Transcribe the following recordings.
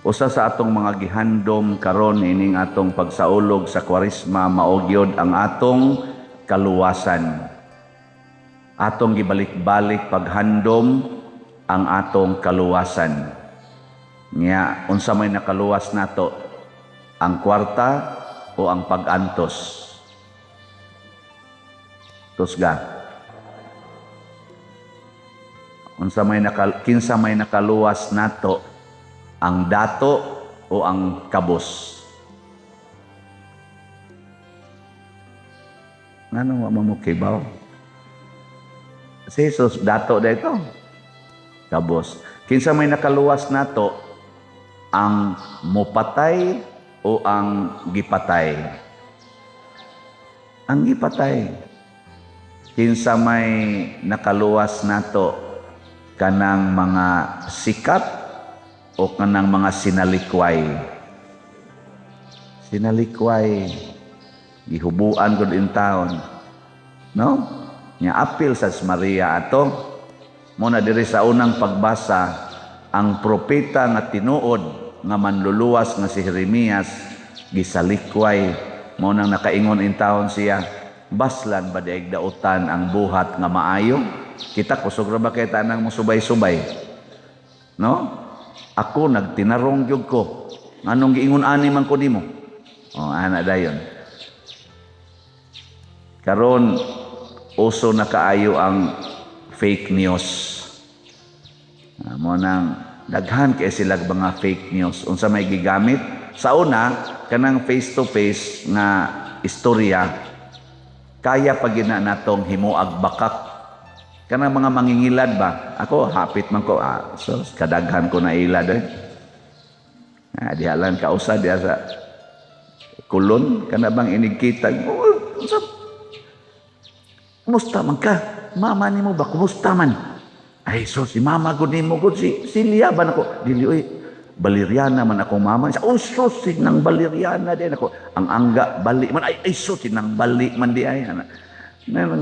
Usa sa atong mga gihandom karon ining atong pagsaulog sa Kwaresma mao gyud ang atong kaluwasan. Atong gibalik-balik paghandom ang atong kaluwasan. Nya unsa may nakaluwas nato? Ang kwarta o ang pag-antos? Tusga. Kinsa may nakaluwas nato? Ang dato o ang kabos? Ngano wa mamukibaw? Si Jesus dato dito. Kabos. Kinsa may nakaluwas nato? Ang mupatay o ang gipatay? Ang gipatay. Kinsa may nakaluwas nato? Kanang mga sikat o kanang mga sinalikway? Sinalikway. Gihubuan gud in town. No? Nya apil sa Maria ato. Muna diri sa unang pagbasa, ang propeta nga tinuod nga manluluwas nga si Jeremias gisalikway. Muna nakaingon in town siya, baslan ba daig dautan ang buhat nga maayo? Kita kusog ra ba kay tanang mo subay-subay? No? Ako nagtinarong gyud ko. Anong giingon ani man ko nimo? Oh, ana dayon. Karon uso na kaayo ang fake news. Mo nang daghan kay sila mga fake news. Unsa may gigamit? Sa una, kanang face to face nga istorya kaya pag gina natong himuag bakak. Kanang mga mangingilad ba? Ako, hapit man ko. So, kadaghan ko na ilad. Dihalan ka usa, diha sa kulon. Kana bang inigkita? Kumusta man ka? Mama ni mo ba? Kumusta man? Ay, so si mama ko ni mo ko. Si Liaban ako. Dili, oy, Baleriana man akong mama. Oh, so sinang Baleriana din ako. Ang angga, bali man. Ay, so sinang bali man di ay.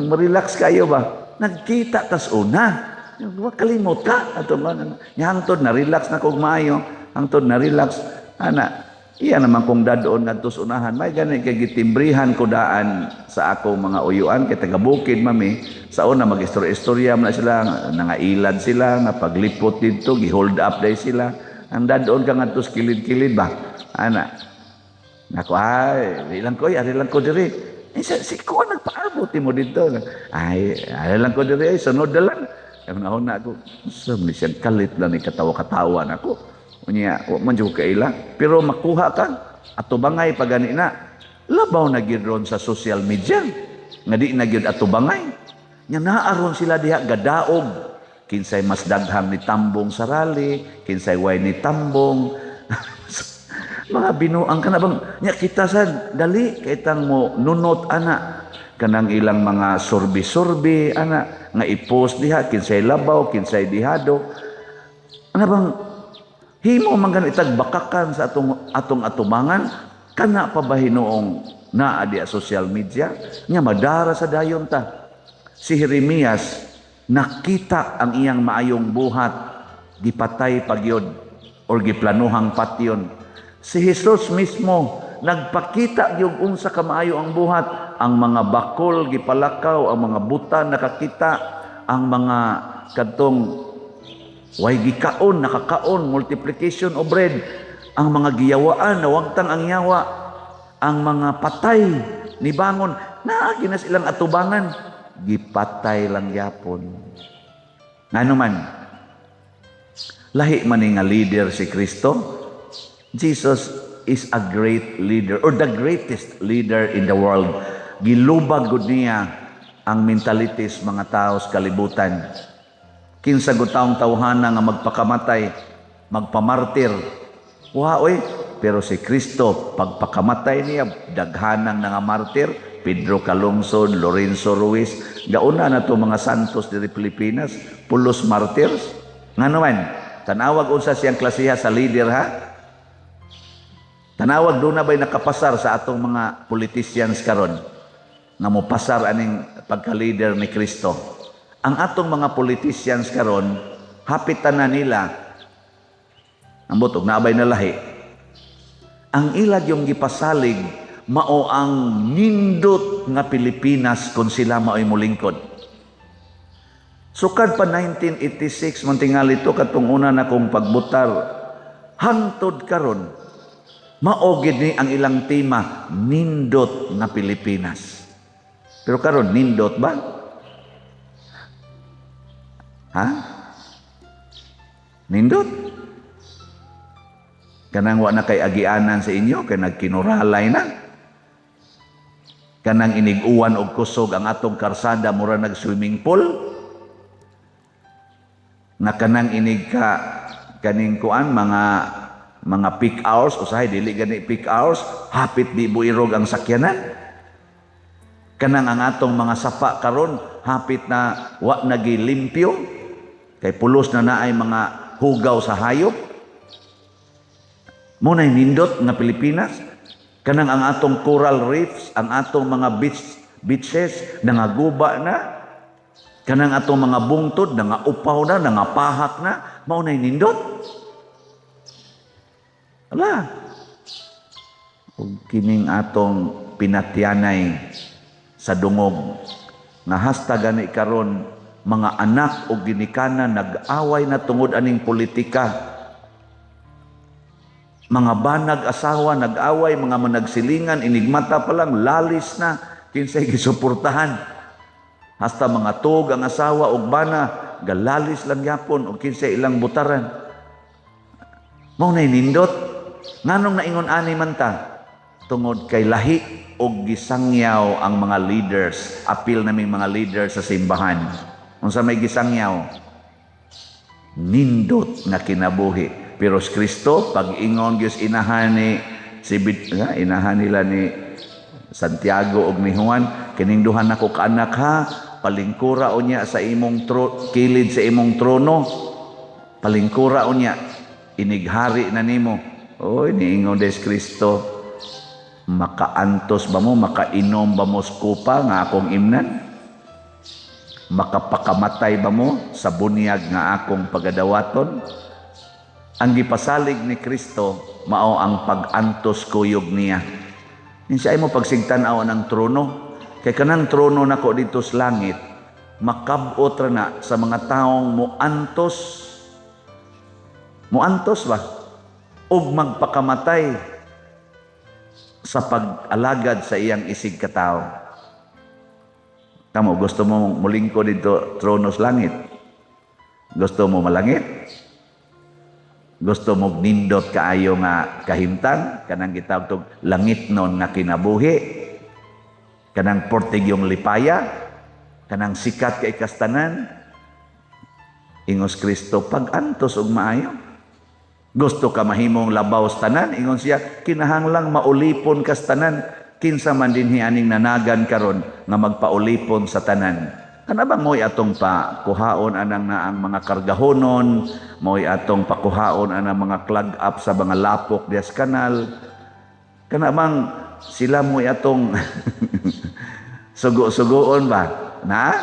Relax kayo ba? Nagkita tas una. Wa kalimot ka ato man. Hangtod na relax na kog maayo. Hangtod na relax ana. Iya naman kung dadoon ngadto sa unahan. May gani kay gitimbrihan ko daan sa ako mga uyuan kay taga bukid mami. Sa una mag-istorya man sila, nangailad sila, nga paglipot dito, gi-hold up day sila. Ang dadoon ka ngadto sa kilid-kilid ba? Ana. Nako ay, ilang ko diri. Si ko nagpaabot mo dito. Ay lang ko diri, sunod na lang. Ang nauna ako, sumli siya kalit lang ni katawa-katawa na ako. Unya, man jud kaila. Pero makuha ka, ato bangay pagani na. Labaw na gyud ron sa social media. Nga di na gyud ato bangay. Nya naaron sila diha gadaog. Kinsay mas daghang ni tambong sa rally, kinsay way ni tambong. Mga binuang ka na bang, nya kita sa dali, kaitang mo nunot ana, kanang ilang mga surbi-surbi ana, nga i-post diha, kinsay labaw, kinsay dihado. Ano bang, himo man ganitag bakakan sa atong atumangan, kana pa ba hinoong naa di social media, nya madara sa dayon ta. Si Jeremias, nakita ang iyang maayong buhat, gipatay pagyod, or giplanuhang patyon. Si Jesus mismo nagpakita yung unsa kamaayo ang buhat, ang mga bakol gipalakaw, ang mga buta nakakita, ang mga kadtong way gikaon nakakaon, multiplication of bread, ang mga giyawaan nawagtang ang yawa, ang mga patay ni bangon naagi na silang atubangan, gipatay lang yapon. Ngano man lahi man nga leader si Kristo. Jesus is a great leader or the greatest leader in the world. Gilubag gud niya ang mentalities mga tao sa kalibutan. Kinsa gud taong tawhana nga magpakamatay, magpamartir. Oy, pero si Kristo pagpakamatay niya daghanang nga martir, Pedro Calungsod, Lorenzo Ruiz, gauna na to mga santos diri Pilipinas, pulos martyrs. Ngano man, tanawag unsa siyang klasiha sa leader ha? Tanawag doon na ba'y nakapasar sa atong mga politicians karon nga mo pasar aning pagka-leader ni Kristo. Ang atong mga politicians karon, hapitan na nila Ambot og naabay na lahi. Ang ilag yung gipasalig mao ang nindot nga Pilipinas kung sila mao'y mulingkod. Sukad pa 1986 man tingali ito katong una na kong pagbutar, hangtod karon mao gid ni ang ilang tema, nindot nga Pilipinas. Pero karon nindot ba? Ha? Nindot? Kanang wa na kay agianan sa inyo, kay nagkinuralay na. Kanang iniguan og kusog ang atong karsada, mura nag-swimming pool. Na kanang inig ka, kaning kuan, mga peak hours, usahay, dili gani peak hours, hapit di buirog ang sakyanan. Kanang ang atong mga sapa karon hapit na wa nagilimpyo, kay pulos na naay mga hugaw sa hayop. Muna'y nindot nga Pilipinas. Kanang ang atong coral reefs, ang atong mga beaches, nangaguba na. Kanang atong mga bungtod, nangaupaw na, nangapahak na. Maunay nindot. Ala. Ug kining atong pinatyanay sa dungog. Nga hasta gani karon mga anak o ginikanan nag-away na tungod aning politika. Mga banag asawa nag-away, mga managsilingan, inigmata pa lang, lalis na, kinsay gisuportahan. Hasta mga tug ang asawa og bana, galalis lang yapon o kinsay ilang butaran. Mao nay nindot. Nganong naingon ani man ta? Tungod kay lahi og gisangyaw ang mga leaders, apil naming mga leaders sa simbahan. Unsa may gisangyaw? Nindot nga kinabuhi. Pero si Kristo, pag-ingon Diyos inahan nila ni Santiago og ni Juan, kining duhan ako kaanak ha, palingkura o niya sa imong kilid sa imong trono, palingkura o niya, inighari na nimo. Oy, niingon des Kristo, makaantos ba mo, makainom ba mo skupa nga akong imnan? Makapakamatay ba mo sa bunyag nga akong pagadawaton? Ang gipasalig ni Kristo mao ang pag-antos kuyog niya. Siya ay mo pagsigtanaw ng trono. Kay kanang trono nako dito sa langit, makabot ra na sa mga taong muantos. Muantos ba? Og magpakamatay sa pag-alagad sa iyang isig katao. Kamo, gusto mo mulingkod dito trono sa langit? Gusto mo malangit? Gusto mo nindot kaayo nga kahimtang, kanang gitawag tog langit non nga kinabuhi, kanang portig yung lipaya, kanang sikat kay kastanan. Ingos Kristo, pag-antos og maayo. Gusto ka mahimong labaw sa tanan, ingon siya, kinahanglang maulipon ka sa tanan, kinsa man dinhi aning nanagan karon nga magpaulipon sa tanan. Kana bang mo'y atong pakuhaon anang na ang mga kargahonon, mo'y atong pakuhaon anang mga clog up sa mga lapok dias kanal. Kana bang sila mo'y atong sugo-sugoon ba? Na?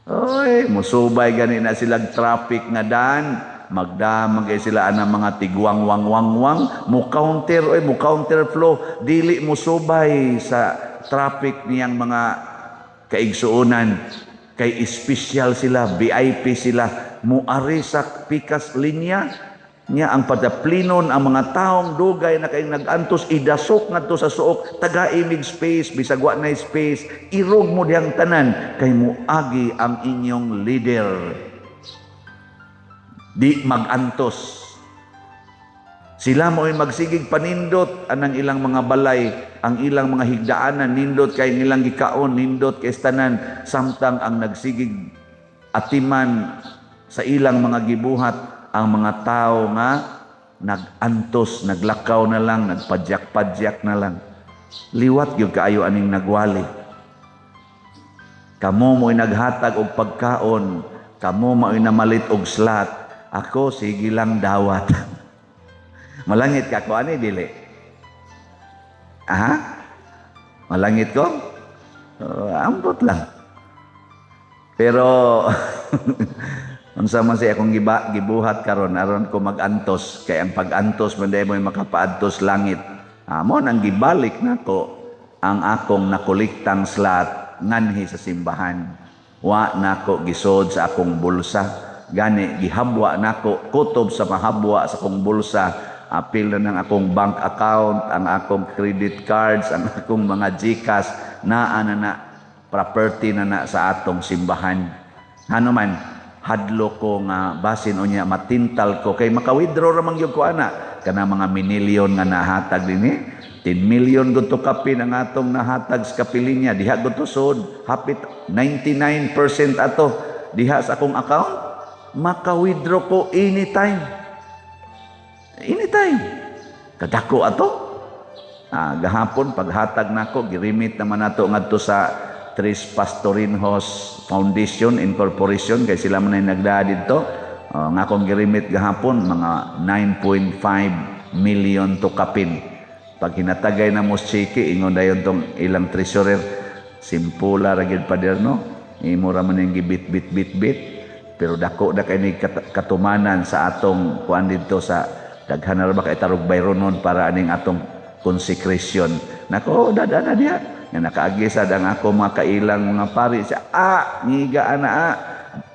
Oy, musubay gani na silang traffic nga daan, magdamag ay sila anang mga tigwang-wang-wang-wang, mo counter flow, dili musubay sa traffic niyang mga kaigsuunan, kay espesyal sila, VIP sila, muari sa pikas linya niya ang padaplinon ang mga taong dugay na kay nagantos idasok ngadto sa suok, taga-imig space, bisag wa na space, irog mo diyang tanan kay muagi ang inyong leader. Di magantos. Sila mo'y magsigig panindot anang ilang mga balay, ang ilang mga higdaanan, nindot kay nilang gikaon, nindot kay tanan, samtang ang nagsigig atiman sa ilang mga gibuhat, ang mga tao nga nagantos, naglakaw na lang, nagpadyak-padyak na lang. Liwat yung kaayo aning nagwali. Kamo mo'y naghatag og pagkaon, kamo mo'y namalit og slat, ako sige lang dawat. Malangit ka ko ani dili? Aha? Malangit ko? Ambot lang. Pero Unsa man siya akong gibuhat karon aron ko magantos kay ang pag-antos man mo makapaadtos langit. Amo nang gibalik nako ang akong nakuliktang slot nganhi sa simbahan. Wa nako gisod sa akong bulsa. Gani gihabwa nako kutob sa mahabwa sa akong bulsa. Apil na ng akong bank account, ang akong credit cards, ang akong mga GCash na property na sa atong simbahan. Ano man, hadlo ko nga basin o niya matintal ko kay maka-withdraw ramang yung ko ana kana mga minilyon nga nahatag dinhi 10 million gud to kapin ang atong nahatag sa kapilinya diha gud to sud hapit 99% ato diha sa akong account maka-withdraw ko anytime kadako ato gahapon paghatag nako girimit naman nato ngadto sa Tres Pastorinhos Foundation Incorporation kay sila man ay nagdaa dito nga akong girimit gahapon mga 9.5 million to kapin pag hinatagay na mo chiki ingon dayon tong ilang treasurer simpula ra gid pader no imo ra man yung gibit pero dako da kay ni katumanan sa atong kuan dito sa daghan ra ba kay tarog bayronon para aning atong consecration nako dada na diha nga nakaagisa ang ako mga kailang mga pari siya ngiga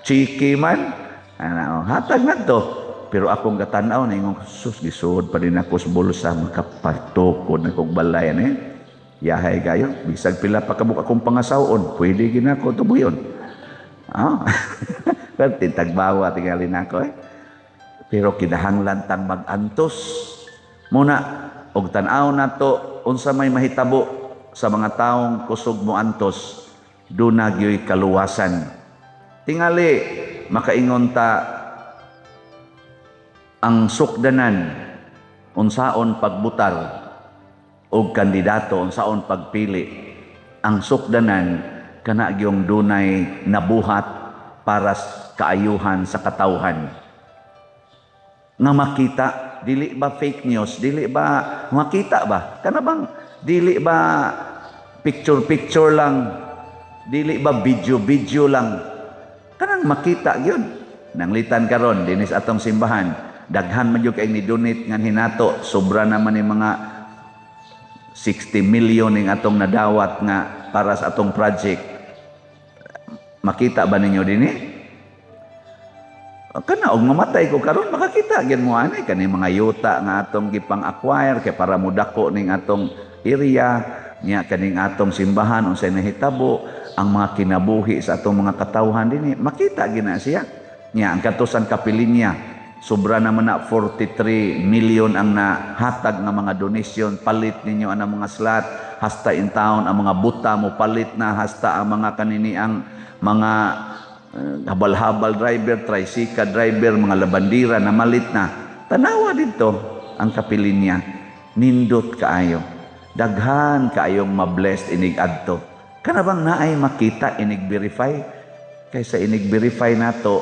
chiki man hatag na to pero akong katanaw na ingong sus gisud pa din ako sa bulsa makapatukod na kong balay yahay kayo bisag pila pa kabuk akong pangasawon pwede ginako tubuyon pero tintagbawa tingali nako pero kinahanglan tang magantos muna og tan-aw nato unsa may mahitabo sa mga taong kusog mo antos dunagyoy kaluwasan tingali makaingon ta ang sukdanan unsaon pagbutar og kandidato unsaon pagpili ang sukdanan kana gyung dunay nabuhat para kaayuhan sa katawhan nga makita dili ba fake news dili ba makita ba kana bang dili ba picture lang dili ba video lang kanang makita gyud nanglitan karon dinis atong simbahan daghan man gyud kay ni donate ngan hinato sobra naman ni mga 60 million ning atong nadawat nga para sa atong project makita ba ninyo dinhi kana og mamatay ko karon makakita gyud mo ani kani mga yuta nga atong gipang-acquire kay para mudako ning atong area niya kaning atong simbahan unsay nahitabo ang mga kinabuhi sa atong mga katawhan dinhi makita gina siya niya ang katusan kapilinya sobra naman na 43 million ang nahatag nga mga donation palit ninyo ang mga slot hasta in town ang mga buta mo palit na hasta ang mga kanini ang mga habal-habal driver tricycle driver mga labandira na malit na tanawa dito ang kapilinya nindot kaayo daghan kaayong mablessed inig adto kana bang naay makita inig verify kaysa inig verify nato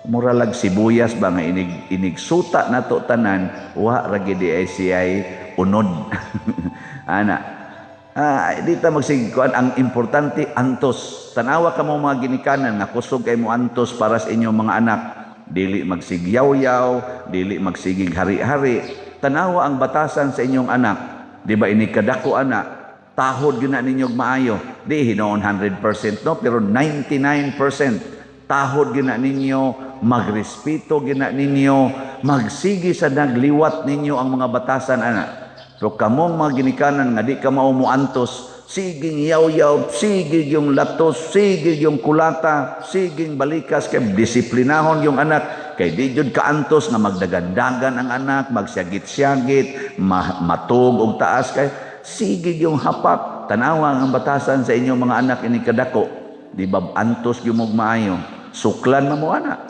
muralag sibuyas ba nga inig suta nato tanan wa ra gid ay siyay unod ana dito magsigkuan ang importante antos tanawa ka mo mga ginikanan nga kusog kay mo antos para sa inyong mga anak dili magsigyaw-yaw dili magsigig hari-hari tanawa ang batasan sa inyong anak di ba ini kadako anak tahod gyud na ninyo maayo di hinoon 100% no pero 99% tahod gyud na ninyo magrespeto gyud na ninyo magsigi sa nagliwat ninyo ang mga batasan anak pero kamong mga ginikanan nga di ka mao moantos siging yaw-yaw sigig yung latos sigig yung kulata siging balikas kay disiplinahon yung anak kay di jud kaantos nga magdagandagan ang anak magsyagit-syagit matug og taas kay sigig yung hapak tanawa ang batasan sa inyong mga anak ini kadako di ba antos gyud mo maayo suklan na mo anak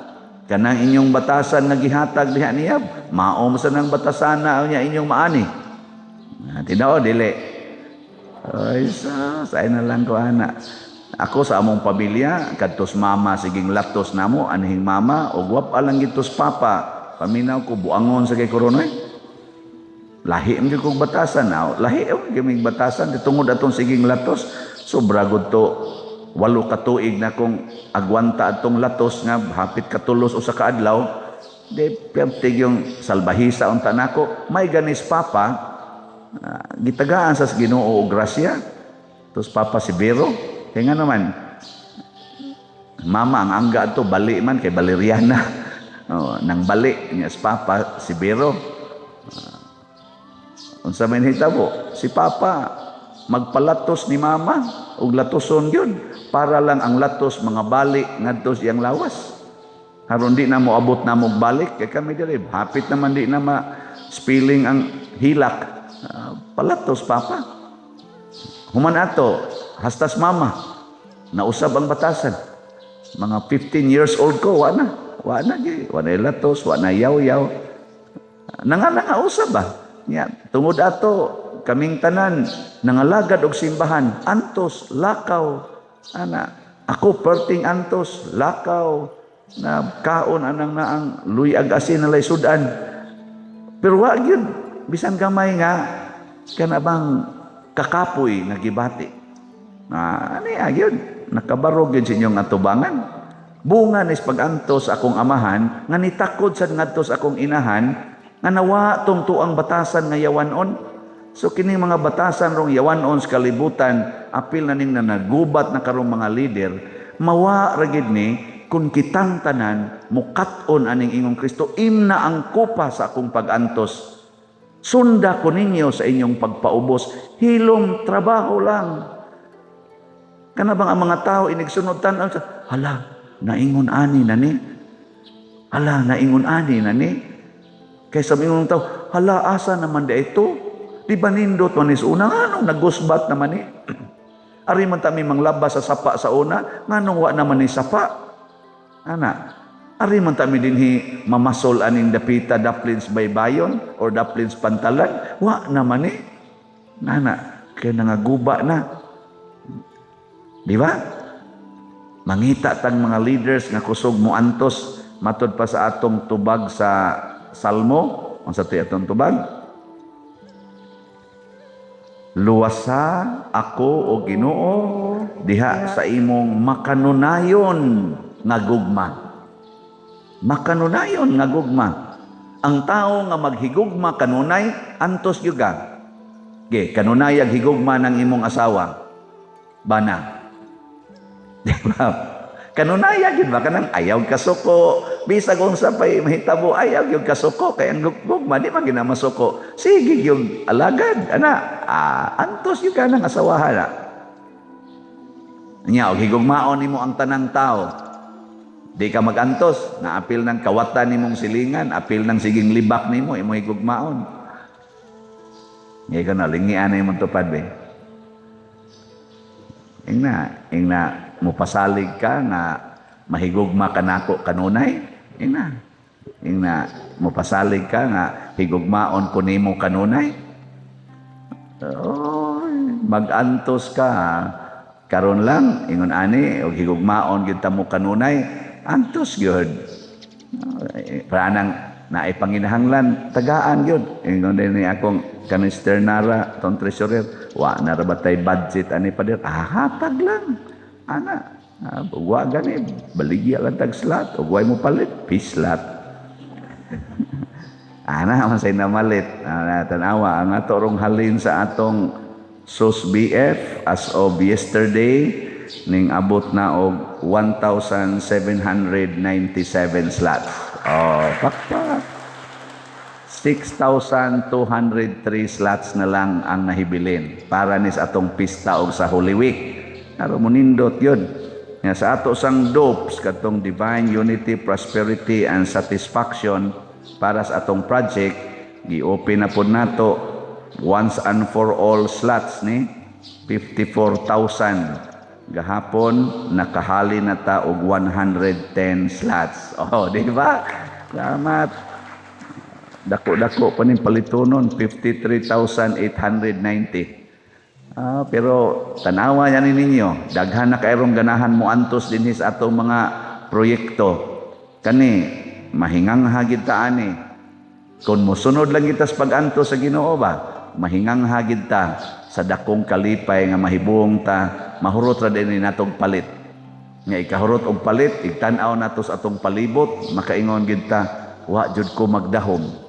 kanang inyong batasan nga gihatag diha niya mao sa nang batasan na niya inyong maani tinao dili ay sa na lang ko anak ako sa among pamilya kadtos mama siging latos namo anhing mama og wapa lang gitos papa paminaw ko buangon sa kay koronoy lahi ang kong batasan lahi ang kaming batasan tungod atong siging latos sobra gud to 8 ka tuig na kung agwanta atong latos nga hapit katulos usa ka adlaw, di pertig yung salbahisa unta nako. May ganis papa, gitagaan sa Ginoo og grasya. Tos Papa si Vero, kaya nga naman, mama ang angga ato bali man kay Valeriana. Nang bali niya si Papa si Vero. Unsa man hitabo, si Papa magpalatos ni mama og latoson gyud para lang ang latos mga bali ngadto siyang lawas. Haron di na mo abot na mo balik kay kami diri hapit naman di na ma-spilling ang hilak. Palatos Papa. Human ato hastas mama nausab ang batasan. Mga 15 years old ko wa na latos, wa na yaw-yaw. Nanga usab ba? Nya tungod ato kaming tanan nangalagad og simbahan, antos lakaw ana ako perting antos lakaw na kaon anang naang luyag asin na lay sudan. Pero wa gyud bisan gamay nga kana bang kakapoy nga gibati. Ani gyud nakabarog gyud sa inyong atubangan. Bunga nis pag-antos akong amahan nga nitakod sad ngadto sa akong inahan nga nawa tong tuang batasan nga yawanon. So kining mga batasan rong yawanon sa kalibutan, apil na ning nagubat na karong mga leader, mawa ra gid ni kun kitang tanan mukat-on aning ingong Kristo, imna ang kupa sa akong pag-antos. Sunda ko ninyo sa inyong pagpaubos, hilom trabaho lang. Kana bang ang mga tao inigsunod tan-aw sa hala, naingon ani na ni. Hala, naingon ani na ni. Kaysa mingon tao, hala asa naman da ito? Di ba nindot man is una? Nganong nagusbat naman ni? Ari man tami manglabas sa sapa sa una, nganong wa naman ni sapa? Ana, ari man tami dinhi mamasol aning dapita daplins baybayon or daplins pantalan, wa naman ni. Ana, kaya nangaguba na. Di ba? Mangita tang mga leaders nga kusog mo antos matud pa sa atong tubag sa Salmo, unsa ti atong tubag? Luwasa ako o Ginoo diha sa imong makanunayon nga gugma. Makanunayon nga gugma. Ang tao nga maghigugma kanunay antos gyud ka. Ge, kanunay ag higugma ng imong asawa. Bana. Di ba? Kanunaya gyud ba kanang ayaw kasuko, bisag unsa pay mahitabo ayaw gyud kasuko kay ang gugma di man ginamasuko. Sige gyud alagad ana, antos gyud kanang asawahan na. Nya og higugmaon nimo ang tanang tao. Di ka magantos, naapil ng kawatan nimong silingan, apil ng siging libak nimo imo higugmaon. Ngay kana lingian na imong tupad be. Ingna mupasalig ka nga mahigugma ka nako kanunay, ingna mupasalig ka nga higugmaon ko nimo kanunay. Magantos ka karon lang ingon ani og higugmaon gyud ta mo kanunay, antos gyud. Pranang naipanginahanglan tagaan gyud. Ingon din ni akong kanister nara ton treasurer, wa na ra batay budget ani pader, hatag lang. Ana, wa gani baligya lang tag slot ug way mo palit pislat. Ana man say namalit. Tanawa ang ato rong halin sa atong SOS BF as of yesterday ning abot na og 1,797 slots. Pakpak. 6,203 slots na lang ang nahibilin para ni sa atong pista og sa Holy Week. Aro mo nindot yun. Nga sa ato sang dopes, katong Divine Unity, Prosperity, and Satisfaction para sa atong project, gi-open na po nato once and for all slots ni 54,000. Gahapon, nakahali na ta og 110 slots. Di ba? Salamat. Dako-dako pa ning palitonon, 53,890. Pero tanawa yan ninyo, daghan na kayrong ganahan mo antos din sa atong mga proyekto. Kani, mahingang hagid ta ani. Kung musunod lang kita sa pag-antos sa Ginoo ba, mahingang hagid ta sa dakong kalipay nga mahibong ta mahurot ra din natong palit. Nga ikahurot og palit, igtan-aw nato sa atong palibot, makaingon gid ta, wa jud ko magdahom.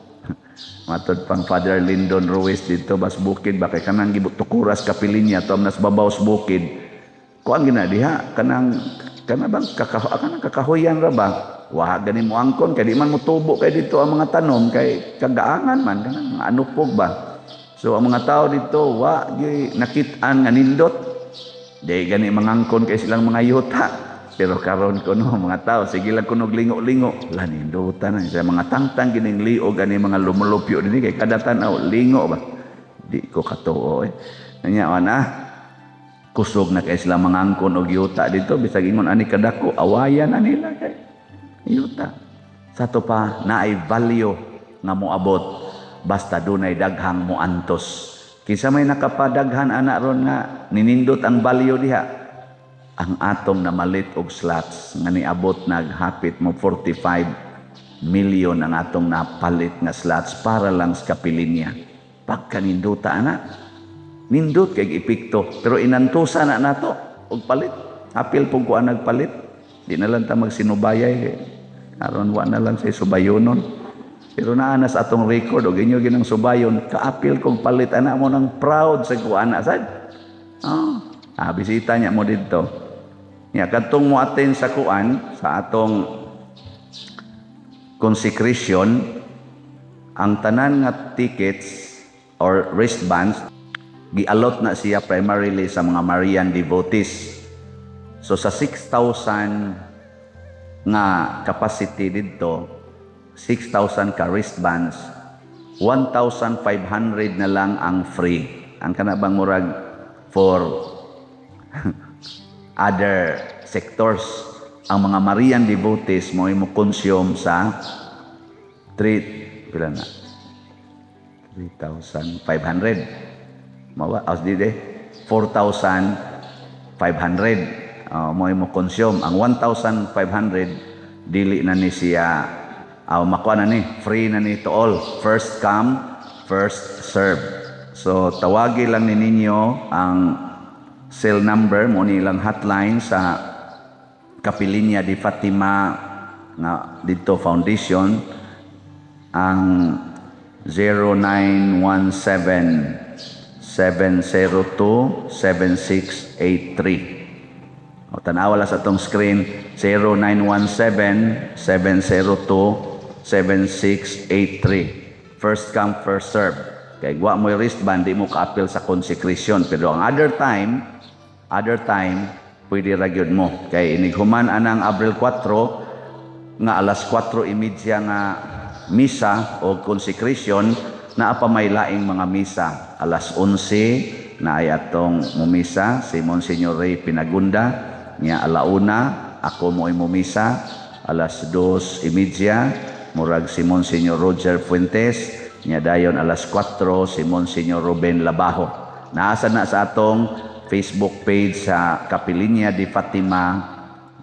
Matod pang Father Lyndon Ruiz dito bas bukid ba kay kanang gibutukuras kapilinya to nas babaw sa bukid. Kuan gina diha kanang bang kakahoyan ra ba? Wa gani mo angkon kay di man mo tubo kay dito ang mga tanom kay kagaangan man kanang anupog ba. So ang mga tao dito wa gyud nakit-an nga nindot. Di gani mangangkon kay silang mga yuta. Pero karon ko no mga tao sige lang kunog lingo-lingo. La nindutan na sa mga tangtang gining liog ani mga lumulupyo dinhi kay kada tan-aw lingo ba. Di ko katuo Nya ana kusog na kay sila mangangkon og yuta dito bisag ingon ani kadako awayan na nila kay yuta. Sa to pa naay value nga moabot basta dunay daghang moantos. Kisa may nakapadaghan anak ron nga ninindot ang value diha. Ang atong namalit og slots nga niabot naghapit mo 45 million ang atong napalit nga slots para lang sa kapilinya. Pagkaninduta anak, nindot kay epekto pero inantusa na nato og palit. Apil pug kuan nagpalit. Di na lang ta magsinubayay aron wa na lang sa subayonon. Pero naa na sa atong record og inyo ginang subayon kaapil kog palit ana mo nang proud sa kuana sad. Bisita niya mo didto. Nya kadtong mo attend sa kuan sa atong consecration ang tanan nga tickets or wristbands gi-allot na siya primarily sa mga Marian devotees. So sa 6,000 nga capacity didto 6,000 ka wristbands, 1,500 na lang ang free. Ang kanabang murag for other sectors. Ang mga Marian devotees mo consume sa 3,500. Mawa, as dide, 4,500 mo consume. Ang 1,500 dili na ni siya makuha na ni, free na ni to all. First come, first serve. So, tawagi lang ni ninyo ang cell number mo nilang hotline sa Kapilinya di Fatima nga dito foundation ang 0917-702-7683. O tanawa lang sa itong screen 0917-702-7683. First come, first serve. Kaya gwa mo yung wristband, di mo ka-appeal sa consecration. Pero ang other time, pwede ragyod mo. Kaya inighuman anang Abril 4, nga alas 4:30 nga misa o consecration, na apamay laing mga misa. Alas 11, na ay atong mumisa, si Monsignor Ray Pinagunda, niya alauna, ako mo'y mumisa, alas 2:30, murag si Monsignor Roger Fuentes, niya dayon alas 4 si Monsignor Ruben Labajo. Naasa na sa atong Facebook page sa Kapilinya di Fatima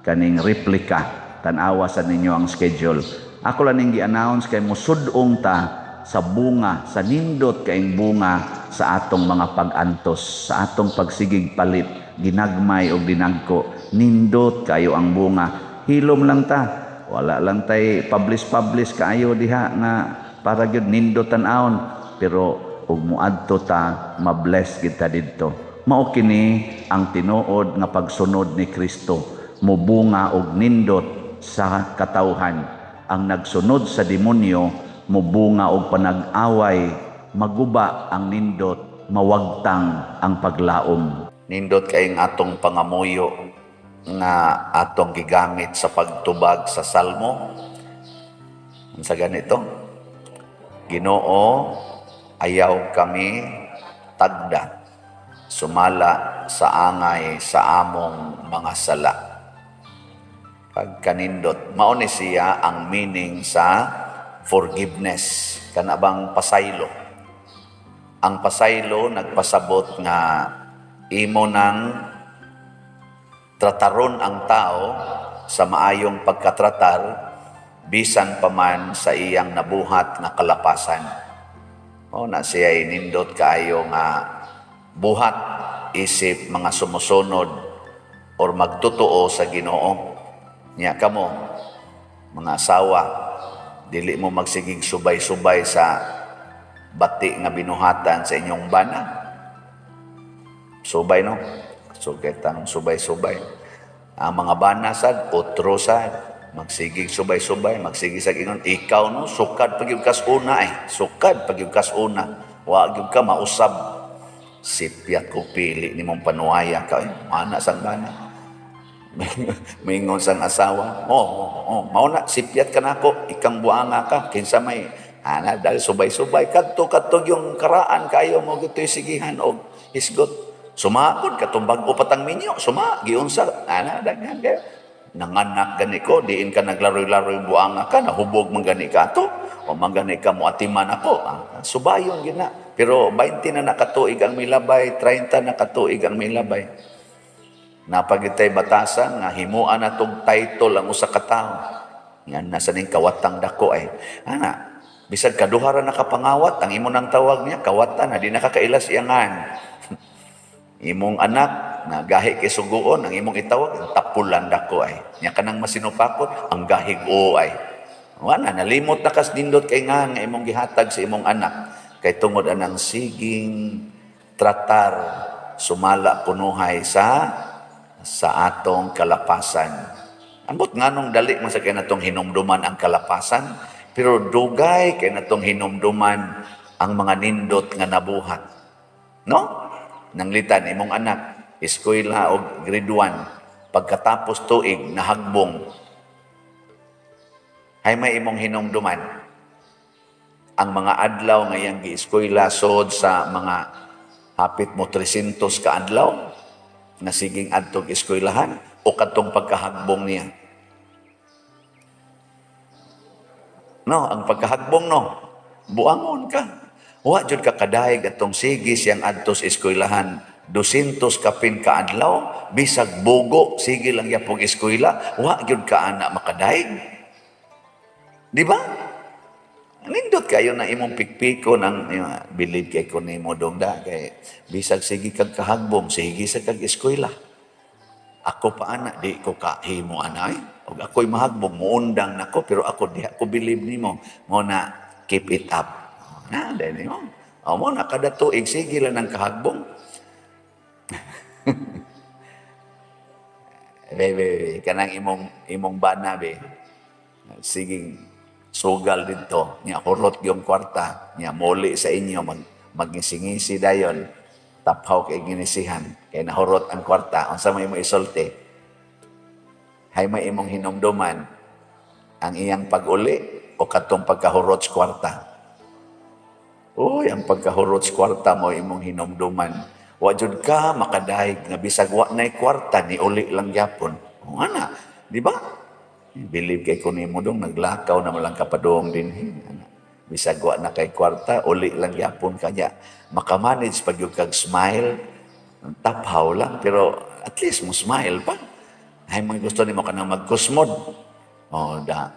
kaning replika. Tanawa sa ninyo ang schedule. Ako lang ning gi-announce kay musudong ta sa bunga, sa nindot kaing bunga sa atong mga pag-antos, sa atong pagsigig palit, ginagmay o dinagko. Nindot kayo ang bunga. Hilom lang ta. Wala lang tay publish kaayo diha nga para gyud nindot tan-aon, pero ug muadto ta mabless kita didto. Mao kini ang tinuod nga pagsunod ni Kristo, mubunga og nindot sa katawhan. Ang nagsunod sa demonyo mubunga og panag-away, maguba ang nindot, mawagtang ang paglaom. Nindot kayong atong pangamuyo nga atong gigamit sa pagtubag sa salmo. Sa ganito, Ginoo, ayaw kami tagda, sumala sa angay sa among mga sala. Pagkanindot, mao ni siya ang meaning sa forgiveness, kanabang pasaylo. Ang pasaylo nagpasabot nga imo nang trataron ang tao sa maayong pagkatratar bisan pa man sa iyang nabuhat na kalapasan. O na siya inindot kaayo nga buhat isip mga sumusunod or magtotoo sa Ginoo. Nya kamo mga asawa, dili mo magsigig subay-subay sa bati nga binuhatan sa inyong bana. Subay no? So kitang subay-subay. Ang mga bana sad otro sad magsigig subay-subay, magsigig sa Ginoo. Ikaw no, sukad pagyud kas una sukad pagyud kas una. Wa gyud ka mausab. Sipyat ko pili nimong panuaya ka. Mana sang bana. Mingon sang asawa, mauna sipyat ka nako, ikang buanga ka, kinsa may dahil subay-subay kadto yung karaan kayo mo gito'y sigihan og isgot. Sumakod katong bag-o patang minyo, giunsa daghan kayo. Nanganak gani ko, diin ka naglaroy-laroy buanga ka, nahubog man gani ka to, o man gani ka mo atiman ako. Subayon gina. Pero 20 na nakatuig ang milabay, 30 na nakatuig ang milabay. Napagitay batasan nga himuan na tong title ang usa ka tawo. Nga nasa ning kawatang dako bisag kaduhara nakapangawat ang imo nang tawag niya kawatan na di nakakailas iyangan. Imong anak na gahi kay suguon ang imong itawag tapulan dako nya kanang masinupakot ang gahig wala nalimot na kas nindot kay nga imong gihatag sa imong anak kay tungod anang siging tratar sumala punuhay sa atong kalapasan. Ambot nganong dali man sa kay natong hinumduman ang kalapasan, pero dugay kay natong hinumduman ang mga nindot nga nabuhat. No? Nanglitan imong anak, eskwela o grade 1, pagkatapos tuig nahagbong. Hay may imong hinumduman ang mga adlaw nga iyang gieskwela sod sa mga hapit mo 300 ka adlaw na siging adtong eskwelahan o kadtong pagkahagbong niya. No, ang pagkahagbong no, buangon ka. Wa jud ka kadayeg atong sige siyang adtos eskwelahan 200 kapin ka adlaw, bisag bugo sige lang yapong eskwela, wa jud ka ana makadayeg. Di ba? Nindot kayo na imong pikpiko ng believe kay ko nimo dongda kay bisag sige kag kahagbong sige sa kag eskwela. Ako pa ana di ko kahimo anay og ako'y mahagbong muundang nako pero ako di ako believe nimo mo na keep it up. Dahil mo. Mo na kada tuig sige lang ng kahagbong. Bebe kanang imong bana be. Sige sugal dito, niya hurot yung kwarta, niya muli sa inyo, magisingisi dayon, taphaw kay ginisihan, kay nahurot ang kwarta, unsa may mo isulti, hay may imong hinumduman, ang iyang pag-uli, o katong pagkahurot sa kwarta. Uy, ang pagkahurot sa kwarta mo, imong hinumduman, wajud ka makadahig, nga bisag wa na'y kwarta, ni uli lang yapon. O ana, di ba? Believe kay kunimo dong naglakaw na malang kapadong din. Bisag wa na kay kwarta, uli lang yapon kanya. Makamanage pag yung kag smile, taphaw lang, pero at least mo smile pa. Ay, mga gusto nimo ka nang magkusmod. Na.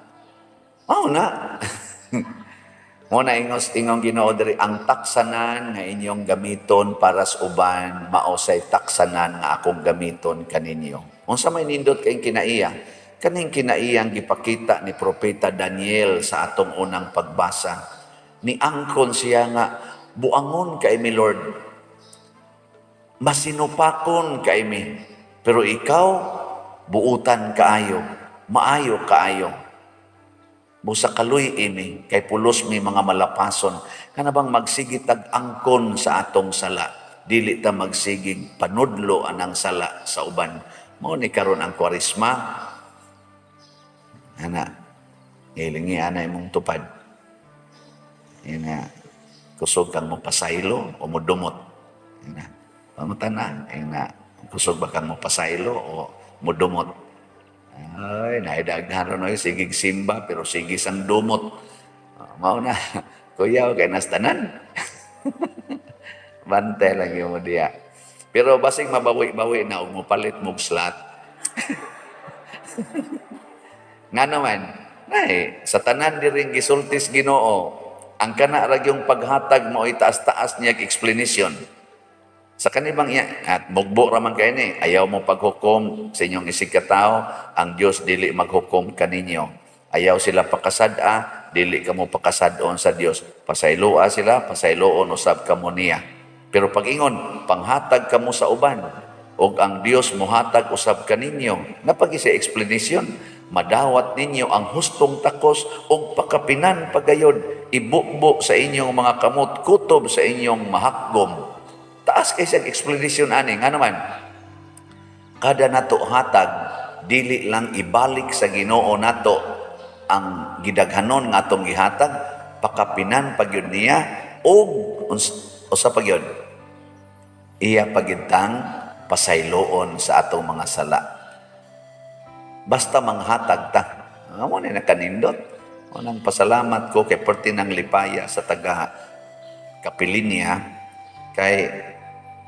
Mo na ingong Ginoo diri ang taksanan nga inyong gamiton para sa uban, maosay taksanan nga akong gamiton kaninyo. Unsa may nindot kay kinaiya? Kaning kinaiyang gipakita ni Propeta Daniel sa atong unang pagbasa. Ni angkon siya nga, buangon kay mi Lord, masinupakon kay mi, pero ikaw, buutan kaayo, maayo kaayo. Busa kaluy imi, kay pulos mi mga malapason, kanabang magsigitag angkon sa atong sala, dili ta magsigig panudlo anang sala sa uban. Mao ni karon ang Kwaresma, ana, ilingi ana imong tupad. Ina, kusog kang mo pasaylo o mo dumot. Ina, pamutana, ina, kusog ba kang mo pasaylo o mo dumot. Ay, naidaghan ron sigig simba pero sigig sang dumot. Mao na, kuya, kay nastanan. Bantay lang yung diya. Pero basing mabawi-bawi na o mo palit mo slat. Nga naman, sa tanan di rin gisultis Ginoo, ang kana ra yung paghatag mo itaas-taas niya explanation. Sa kanibang iya, at mugbo raman kayo ni, ayaw mo paghukom sa inyong isig katao, ang Diyos dili maghukom kaninyo. Ayaw sila pakasada, dili ka mo pakasadon sa Diyos. Pasayloa sila, pasayloon usab ka mo niya. Pero pag-ingon, panghatag ka mo sa uban, o ang Diyos muhatag usab kaninyo. Napag-isa explanation, madawat ninyo ang hustong takos o pakapinan pagayod, ibukbo sa inyong mga kamot, kutob sa inyong mahakgom. Taas kay siyang explanation ani nga naman kada nato hatag dili lang ibalik sa Ginoo nato ang gidaghanon nga atong gihatag, pakapinan pagyud niya og usa pagyud iya pagintang pasayloon sa atong mga sala. Basta manghatag ta. Amo ni nakanindot. Unang pasalamat ko kay Perti ng Lipaya sa taga Kapilinya kay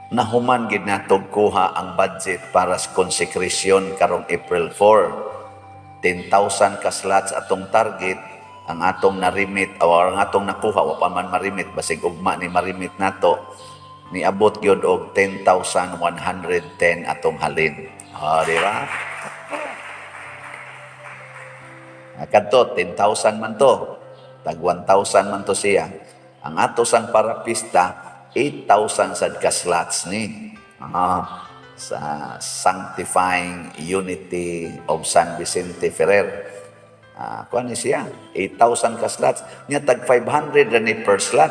nahuman gid natog kuha ang budget para sa konsekrasyon karong April 4. 10,000 ka slots atong target, ang atong narimit o ang atong nakuha wa pa man marimit basig ugma ni marimit nato niabot gyud og 10,110 atong halin. Di ba? Kadto 10,000 man to. Tag 1,000 man to siya. Ang ato sang parapista 8,000 sad ka slots ni sa Sanctifying Unity of San Vicente Ferrer. Kuha ni siya 8,000 ka slots nya tag 500 ra ni per slot.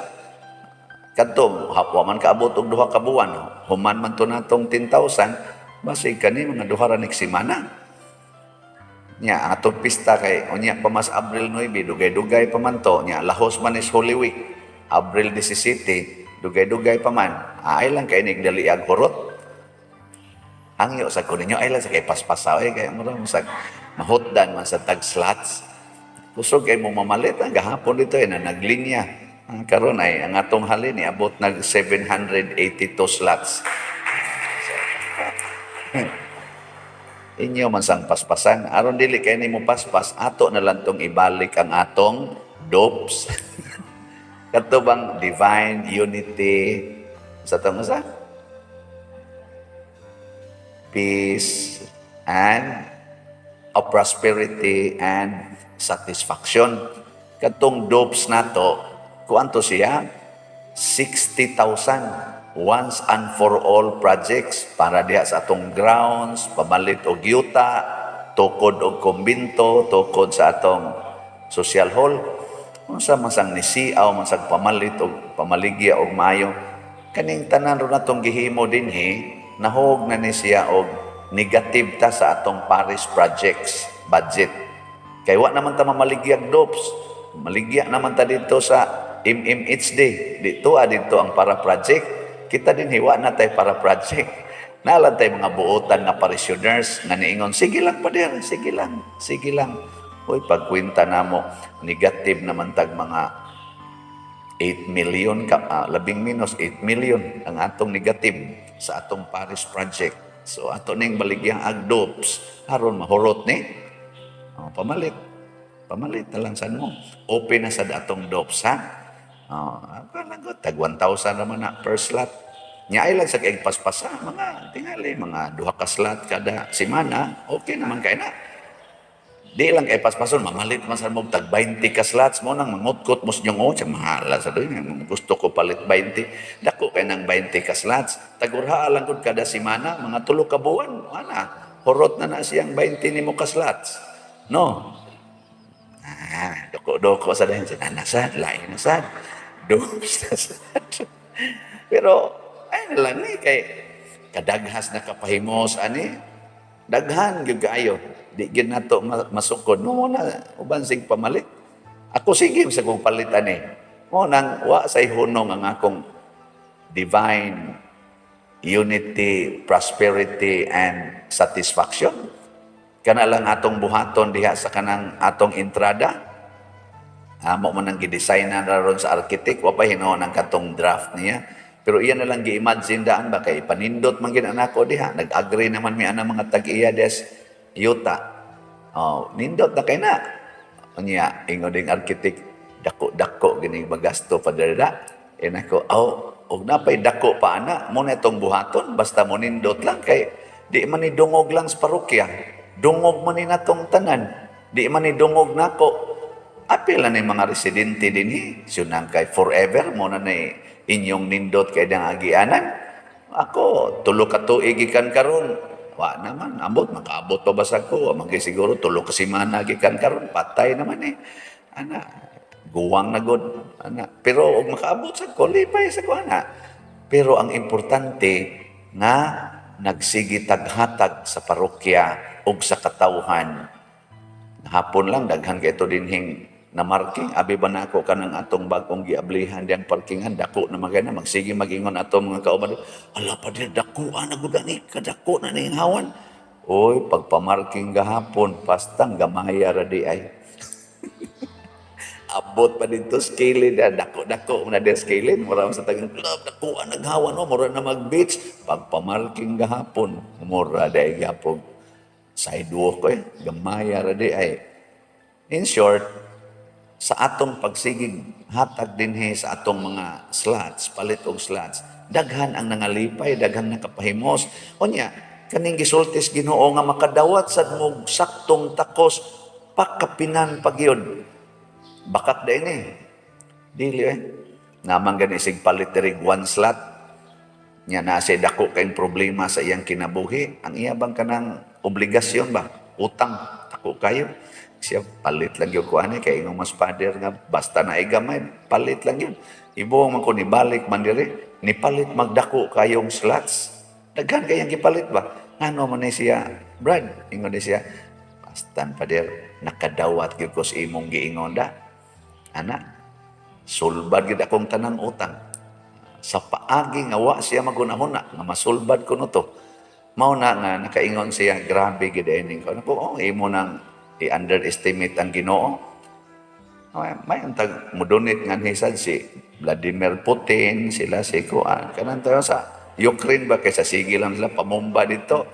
Kadto wa man kaabot og duha ka buwan, human man to natong 10,000 basig kani mga duha ra nik semana. Nya atong pista kay unya pa mas Abril 9 dugay-dugay pa man to nya lahos man is Holy Week Abril 17 dugay-dugay pa man. Ay lang kay nig dali ag horot. Hangyo sa kuninyo ay lang sa kay paspasaw kay mura sa mahutdan man sa tag slots. Kusog kay mo mamalit ang gahapon dito na naglinya. Karon ay ang atong halin ni abot nag 782 slots. Inyo man sang paspasan aron dili kay nimo paspas ato na lang tong ibalik ang atong dopes. Katubang divine unity sa tong sa peace and of prosperity and satisfaction. Katong dopes nato kuanto siya 60,000 once and for all projects para diha sa atong grounds, pamalit og yuta, tukod og kumbinto, tukod sa atong social hall. Unsa man sang nisiaw man sang pamalit og pamaligya og maayo. Kaning tanan ro natong gihimo dinhi, nahog na ni siya og negative ta sa atong parish projects budget. Kay wa naman ta mamaligyag dopes. Maligya naman ta dito sa MMHD. Dito ang para project. Kita din hiwa na tayo para project. Nalan tayo mga buotan na parishioners nga niingon, sige lang pa din, sige lang. Uy, pagkwinta na mo, negative naman tag mga 8 million, labing minus 8 million ang atong negative sa atong parish project. So, ato ning baligyang agdopes, haron mahurot ni, pamalit na lang sa mo. Open na sa atong dopes, ha? Tag 1,000 naman na per slot. Nya ay lang sa paspasan, mga tingali, mga 2 ka slot kada semana, okay naman kay na. Di lang kay paspason, mamalit man sa mo, tag 20 ka slots mo nang mangutkot mo sa nyong siya mahala sa doon. Gusto ko palit 20. Dako kay nang 20 ka slots. Tagurha lang kung kada semana, mga 3 ka buwan, horot na siyang 20 ni mo ka slots. No? Doko sa dahin, nasad, lain nasad. Dopes nasad. Pero, ay na lang kay kadaghas na kapahimos, daghan gyud kaayo. Di gyud nato masukod. Mo na uban sig pamalit. Ako sige sa kong palitan Mo nang wa say hunong ang akong divine unity, prosperity and satisfaction. Kana lang atong buhaton diha sa kanang atong entrada. Mo man nang gidesignan ron sa architect, wa pa hinuon ang katong draft niya. Pero iyan na lang gi-imagine daan ba kay panindot man gid anako diha. Nag-agree naman mi ana mga tag-iya des yuta. Nindot na kay na. Unya ingon ding architect, dako-dako gini magasto pa dira. Nako, og napay dako pa ana, mo na itong buhaton, basta mo nindot lang, kay di man ni dungog lang sa parokya, dungog man ni natong tanan, di man ni dungog nako, apil na ni mga residente din sunang kay forever, mo na ni inyong nindot kay dang agianan. Ako, tulo ka tuig gikan karon, wa naman, ambot, makaabot pa basa ko, siguro tulo ka simana gikan karon, patay naman ana, guwang na god ana, pero og makaabot sa ko lipay sa ko ana. Pero ang importante nga nagsige taghatag sa parokya ug sa katawhan. Hapon lang daghan kay ito dinhing na marking, abi ba na ako kanang atong bagong giablihan diyang parkingan, dako na magana, magsige magingon atong mga kauban, ala pa din dako na gud ani, kadako na ning hawan. Oy, pagpamarking gahapon, pastang gamaya ra di ay. Abot pa dito skilin na dako-dako na din skilin, mura sa tagang club, dako naghawan no, mura na mag-beach, pagpamarking gahapon, mura day gapog sidewalk ko gamaya ra di ay. In short, sa atong pagsigig hatag dinhi sa atong mga slots, palit og slots, daghan ang nangalipay, daghan nakapahimos. Unya, kaning gisultis Ginoo nga makadawat sad mo saktong takos pakapinan pagyod. Bakak din dili naman gani sig palit diri one slot nya na say dako kay problema sa iyang kinabuhi, ang iya bang kanang obligasyon ba, utang dako kayo, siya palit lang yung kuha niya, kaya yung mas father nga, basta na igamay, palit lang yun. Ibo man ko ni balik man diri, ni palit magdako kayong slots. Daghan kayang gipalit ba? Ano man ni siya, Brad, ingon ni siya, bastan pader, nakadawat yun ko sa imong giingon da. Ana, sulbad gid akong tanang utang. Sa paagi nga wa siya magunahuna, nga masulbad ko no to. Mao na nga nakaingon siya, grabe gid ining ko. Ako, imo nang i-underestimate ang Ginoo. May antag mudunit nga hisad si Vladimir Putin, sila si Kuan. Kanang tayo sa Ukraine ba, kaysa sige lang sila pamumba dito.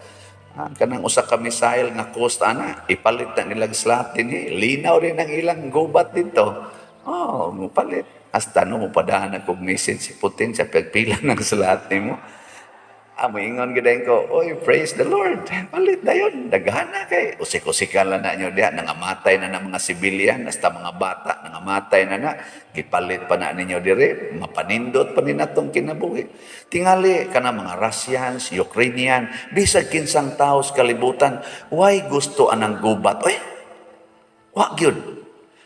Kanang usa ka missile nga coast ana, ipalit na nilang slot din. Linaw rin ang ilang gubat dito. Mupalit. Hasta no, mupadahan kong message si Putin sa pagpila ng slot ni mo. Moingon gidayon ko, oy, praise the Lord. Palit na yun. Daghan na kay. Usik-usikan lang na nyo diya. Nangamatay na ng mga sibilyan. Hasta mga bata. Nangamatay na. Gipalit pa na ninyo dire. Mapanindot pa ninatong kinabuhi. Tingali ka na mga Russians, Ukrainian, bisag kinsang tao sa kalibutan. Why gusto anang gubat? Oy, wag yun.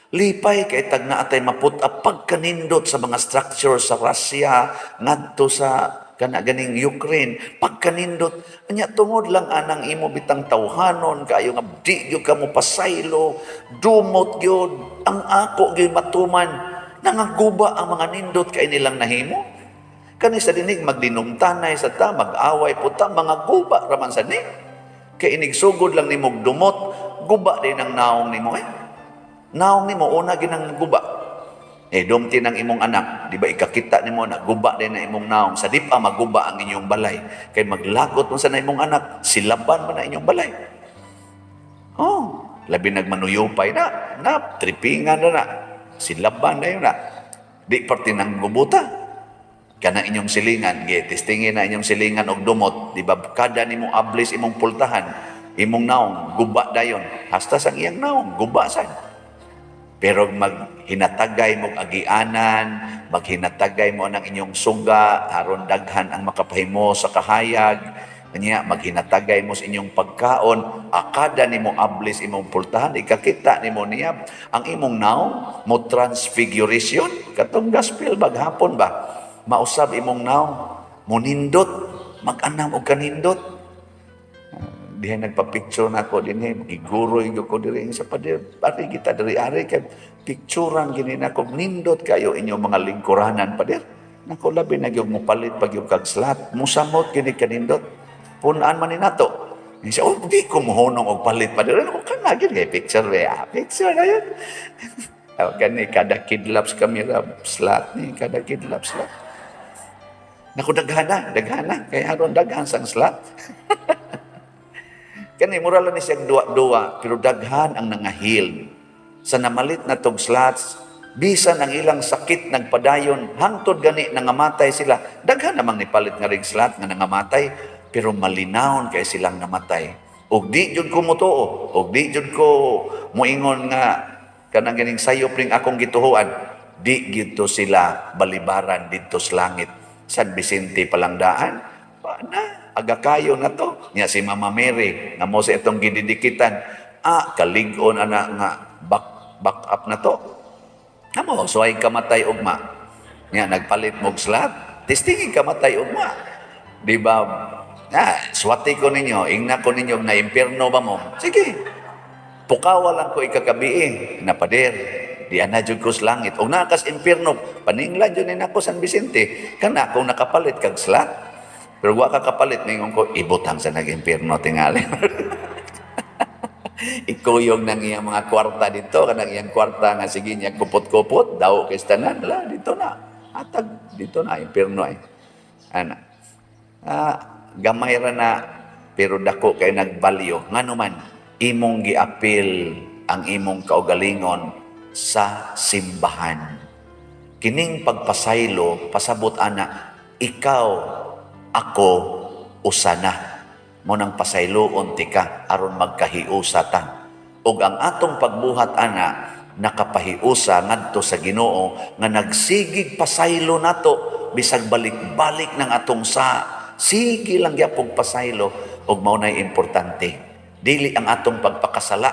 Lipay kay tag na atay maputa pagkanindot sa mga structure sa Russia, ngadto sa kana ganing Ukraine, pagkanindot anya tungod lang anang imo bitang tawhanon kayo nga di gyud kamo pasaylo, dumot gyud ang ako gyud matuman, nangaguba ang mga nindot kay nilang nahimo. Kani sa dinig magdinumtanay sa ta, mag-away puta, mga guba raman sa ni. Kay inigsugod lang nimo dumot, guba din ang naong nimo Naong nimo una ginang guba. Dumti ng imong anak, di ba ikakita nimo na guba din na imong naong, sa di pa maguba ang inyong balay. Kay maglagot mo sa na imong anak, silaban mo na inyong balay. Labi nagmanuyupay na tripingan na, silaban na yun na. Di parte ng gubuta. Kanang inyong silingan, testingin na inyong silingan og dumot, di ba kada nimo ablis imong pultahan, imong naong, guba dayon. Hasta sang iyang naong, guba sad. Pero maghinatagay mo agianan, maghinatagay mo ng inyong suga, aron daghan ang makapahimo sa kahayag, kanya maghinatagay mo sa inyong pagkaon, akada nimo ablis imong pultahan, ikakita nimo niya ang imong naong mo transfiguration, katong gospel baghapon ba, mausab imong naong, munindot, mag-anam og kanindot. Dihay nagpa-picture na ako din giguroy ko diri sa pader, pati kita diri ari kay picturean gini nako, nindot kayo inyong mga lingkuranan pader. Nako labi na gyud mo palit pag yung kag slot, musamot gini kanindot. Punan man ni nato. Ni siya, di ko mohonong og palit pader. Ano kana gyud kay picture picture na yun. Kani kada kidlaps camera slot ni kada kidlaps slot. Nako daghana kay aron daghan sang slot. Kani mura lang ni siya duwa-duwa, pero daghan ang nangahil. Sa namalit na tog slots, Bisan ang ilang sakit nagpadayon, hangtod gani nangamatay sila. Daghan namang nipalit nga ring slat nga nangamatay, pero malinawon kay silang namatay. Og di jud ko motoo, og di jud ko moingon nga kanang ganing sayop ring akong gituhuan, di gito sila balibaran dito sa langit. San Vicente Palangdaan, na aga kayo na to. Nya si Mama Mary nga mo sa itong gididikitan, kalig-on ana nga back up na to. Amo, so ay kamatay ugma. Nya nagpalit mog slat, testingin kamatay ugma. Di ba? Swati ko ninyo, ingna ko ninyo na impierno ba mo? Sige. Pukawa lang ko ikakabii na pader. Di ana jud ko sa langit. O nakas impierno, paninglan jud ni nako San Vicente. Kana kung nakapalit kag slat. Pero wa ka kapalit ningon ko ibutang sa nag-impierno tingali. Ikuyog ng iyang mga kwarta dito, kanang iyang kwarta nga sige niya kupot-kupot, daw kay tanan, dito na. Atag dito na impierno ay. Ana. Gamay ra na pero dako kay nagbalyo. Nganuman imong giapil ang imong kaugalingon sa simbahan. Kining pagpasaylo pasabot ana, ikaw ako usana. Mo nang pasayloon ti ka aron magkahiusa ta. Ug ang atong pagbuhat ana nakapahiusa ngadto sa Ginoo nga nagsigig pasaylo nato bisag balik-balik ng atong sige lang gyapon pasaylo ug mao nay importante. Dili ang atong pagpakasala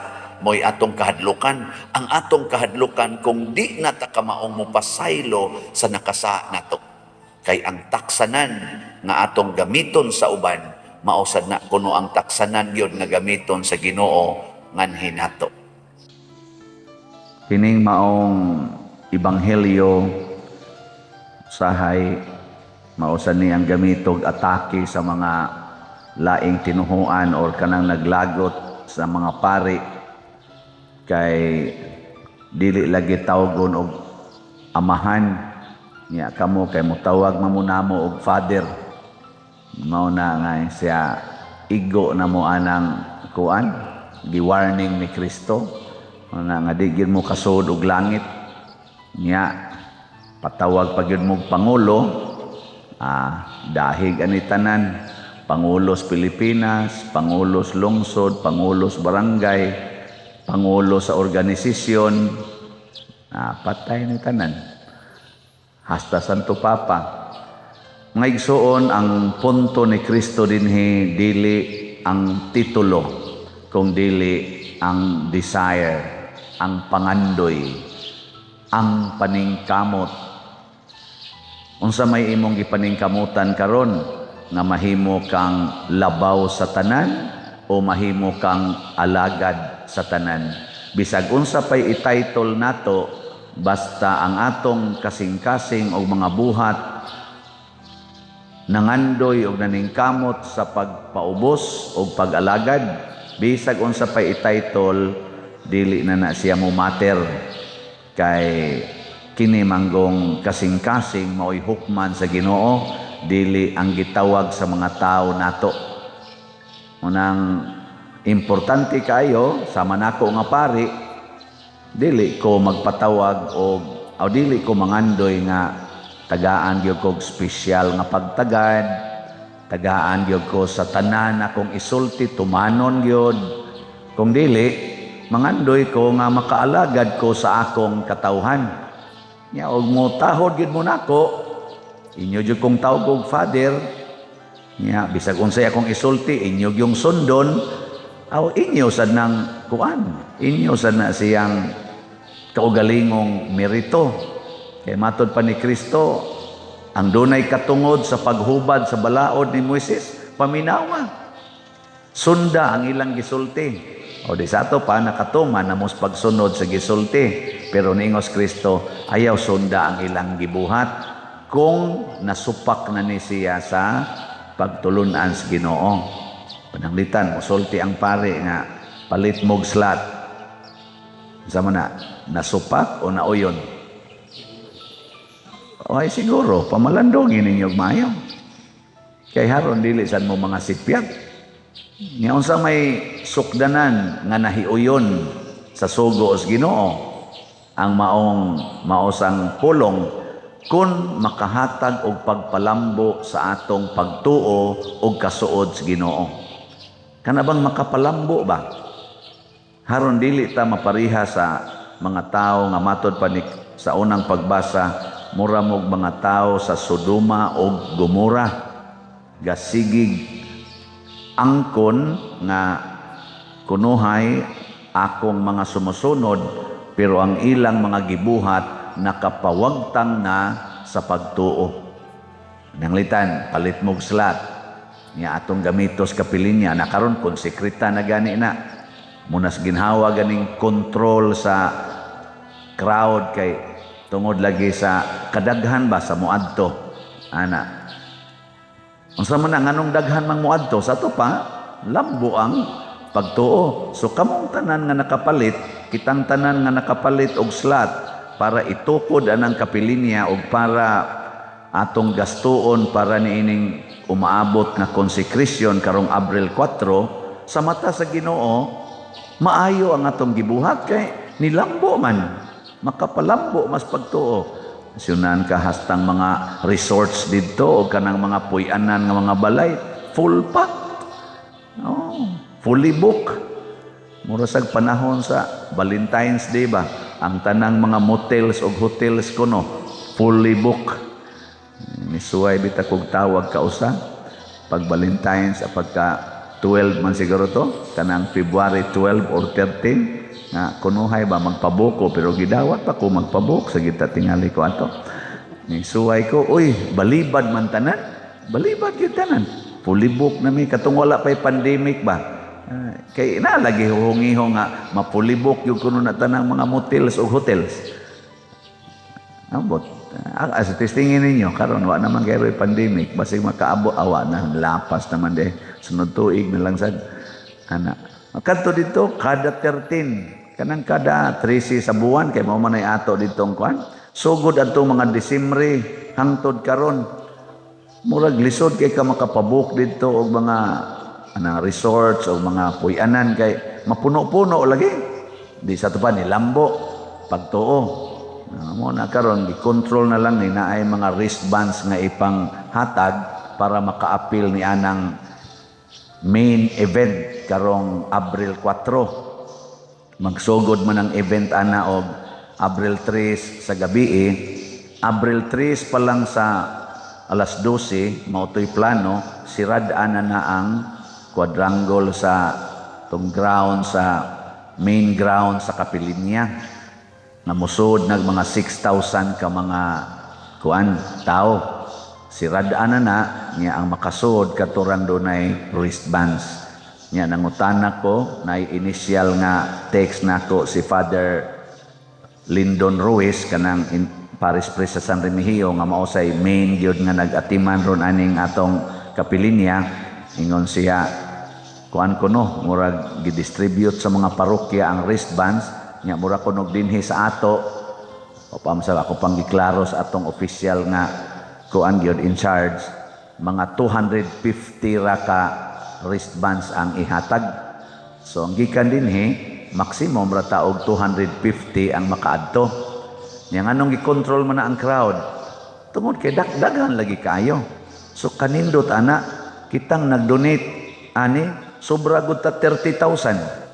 mo'y atong kahadlukan. Ang atong kahadlukan kung di na ta kamaong mo pasaylo sa nakasa nato. Kay ang taksanan nga atong gamiton sa uban mausad na kuno ang taksanan yun nga gamiton sa Ginoo nganhi nato. Kining maong ebanghelyo sahay mausad ni ang gamitog atake sa mga laing tinuhuan or kanang naglagot sa mga pari kay dili lagi tawgon og amahan niya kamo kay mutawag mamunamo og father. Mao na nga siya igo na mo anang kuan gi-warning ni Kristo na nga di gyud mo kasud og langit nya patawag pag gyud mo pangulo dahig ani tanan pangulos Pilipinas, pangulos lungsod, pangulos barangay, pangulo sa organisasyon patay ni tanan hasta Santo Papa. Mga igsoon, ang punto ni Kristo dinhi dili ang titulo, kung dili ang desire, ang pangandoy, ang paningkamot. Unsa may imong gipaningkamutan karon nga mahimo kang labaw sa tanan o mahimo kang alagad sa tanan. Bisag unsa pay i-title nato, basta ang atong kasing-kasing o mga buhat nangandoy og naningkamot sa pagpaubos og pag-alagad, bisag unsa pay i-title, dili na siya mo matter. Kay kini manggong kasing-kasing mao'y hukman sa Ginoo, dili ang gitawag sa mga tao nato. Unang importante kayo sama nako nga pari, dili ko magpatawag o dili ko mangandoy nga tagaan gyud ko special nga pagtagad, tagaan gyud ko sa tanan akong isulti tumanon gyud. Kung dili mangandoy ko nga makaalagad ko sa akong katawhan. Nya og mo tahod gyud mo nako, inyo gyud kong tawag og father. Nya bisag unsay akong isulti inyo gyung sundon, aw inyo sad nang kuan, inyo sad na siyang kaugalingong merito. Kaya matod pa ni Kristo, ang dunay katungod sa paghubad sa balaod ni Moises, paminawa. Sunda ang ilang gisulti. O di sa ato pa nakatuman na mos pagsunod sa gisulti. Pero niingos Kristo, ayaw sunda ang ilang gibuhat kung nasupak na ni siya sa pagtulunan sa Ginoo. Pananglitan, musulti ang pare nga palit mog slat. Sama na, nasupak o nauyon? O ay siguro, pamalandongin ninyo mayo. Kay haron dili sad mo mga sipyat. Nga unsa may sukdanan nga nahiuyon sa sugo sa Ginoo. ang maosang pulong kung makahatag og pagpalambo sa atong pagtuo og kasuod sa Ginoo. Kana bang makapalambo ba? Haron dili ta mapariha sa mga tao nga matod pa ni sa unang pagbasa, mura mog mga tao sa Sodoma o Gomora, gasigig angkon nga kunuhay akong mga sumusunod, pero ang ilang mga gibuhat nakapawagtang na sa pagtuo. Nanglitan, palit mog slat niya atong gamitos kapilin niya, nakaroon konsekreta na gani na. Munas ginhawa ganing control sa crowd kay tungod lagi sa kadaghan ba sa muadto. Ana. Unsa man nganong daghan mang muadto sa to pa lambo ang pagtuo. So kamong tanan nga nakapalit, kitang tanan nga nakapalit og slot para itukod anang kapilinya og para atong gastuon para niining umaabot nga konsekrisyon karong Abril 4 sa mata sa Ginoo, maayo ang atong gibuhat kay nilambo man, makapalambo mas pagtuo. Sunan ka hastang mga resorts dito o kanang mga puy-anan nga mga balay, full pack. Oh, fully book. Mura sag panahon sa Valentine's Day ba? Ang tanang mga motels o hotels kuno, fully book. Nisuway bita kog tawag ka usa. Pag Valentine's, pagka 12 man siguro to, kanang February 12 or 13, nga kunuhay ba magpabuko, pero gidawat pa ko magpabuk sa gita tingali ko ato. Nisuway ko, uy, balibad man tanan. Balibad yun tanan. Fully book na may katong wala pa'y pandemic ba? Kay nalagi hungiho nga mapulibok yung kuno na tanang mga motels o hotels. Ambot. As testingin ninyo karon wa naman kay pandemic, basig makaabot awa na lapas naman de sunod tuig na lang sad ana. Kadto dito kada 13, kanang kada 13 sa buwan kay mao man ay ato ditong kwan. Sugod adto mga Disyembre hangtod karon. Murag lisod kay ka makapabuk dito og mga resorts o mga puy-anan kay mapuno-puno lagi. Di sa tupan ni lambo pagtuo. Mo na karon gi-control na lang ni naay mga wristbands nga ipang hatag para maka-appeal ni anang main event karong Abril 4. Magsugod man ang event ana og Abril 3 sa gabi. Abril 3 pa lang sa alas 12 mao toy plano sirad-an na ang quadrangle sa tong ground sa main ground sa kapilinya na musod nag mga 6,000 ka mga kuan tao. Siradaan na niya ang makasud katurang dunay wristbands. Niya nangutana ko na initial nga text nako si Father Lyndon Ruiz kanang Parish Priest sa San Remigio nga mao say main gyud nga nag-atiman ron aning atong kapilinya. Ingon siya kuan ko no murag gidistribute sa mga parokya ang wristbands nya murag kunog dinhi sa ato o pamsa ako pang giklaro sa atong official nga kuan gyud in charge mga 250 ra ka wristbands ang ihatag. So ang gikan dinhi maximum ra ta og 250 ang makaadto. Nya nganong gi-control man na ang crowd tungod kay daghan lagi kayo. So kanindot ana kitang nag-donate ani sobra gud ta 30,000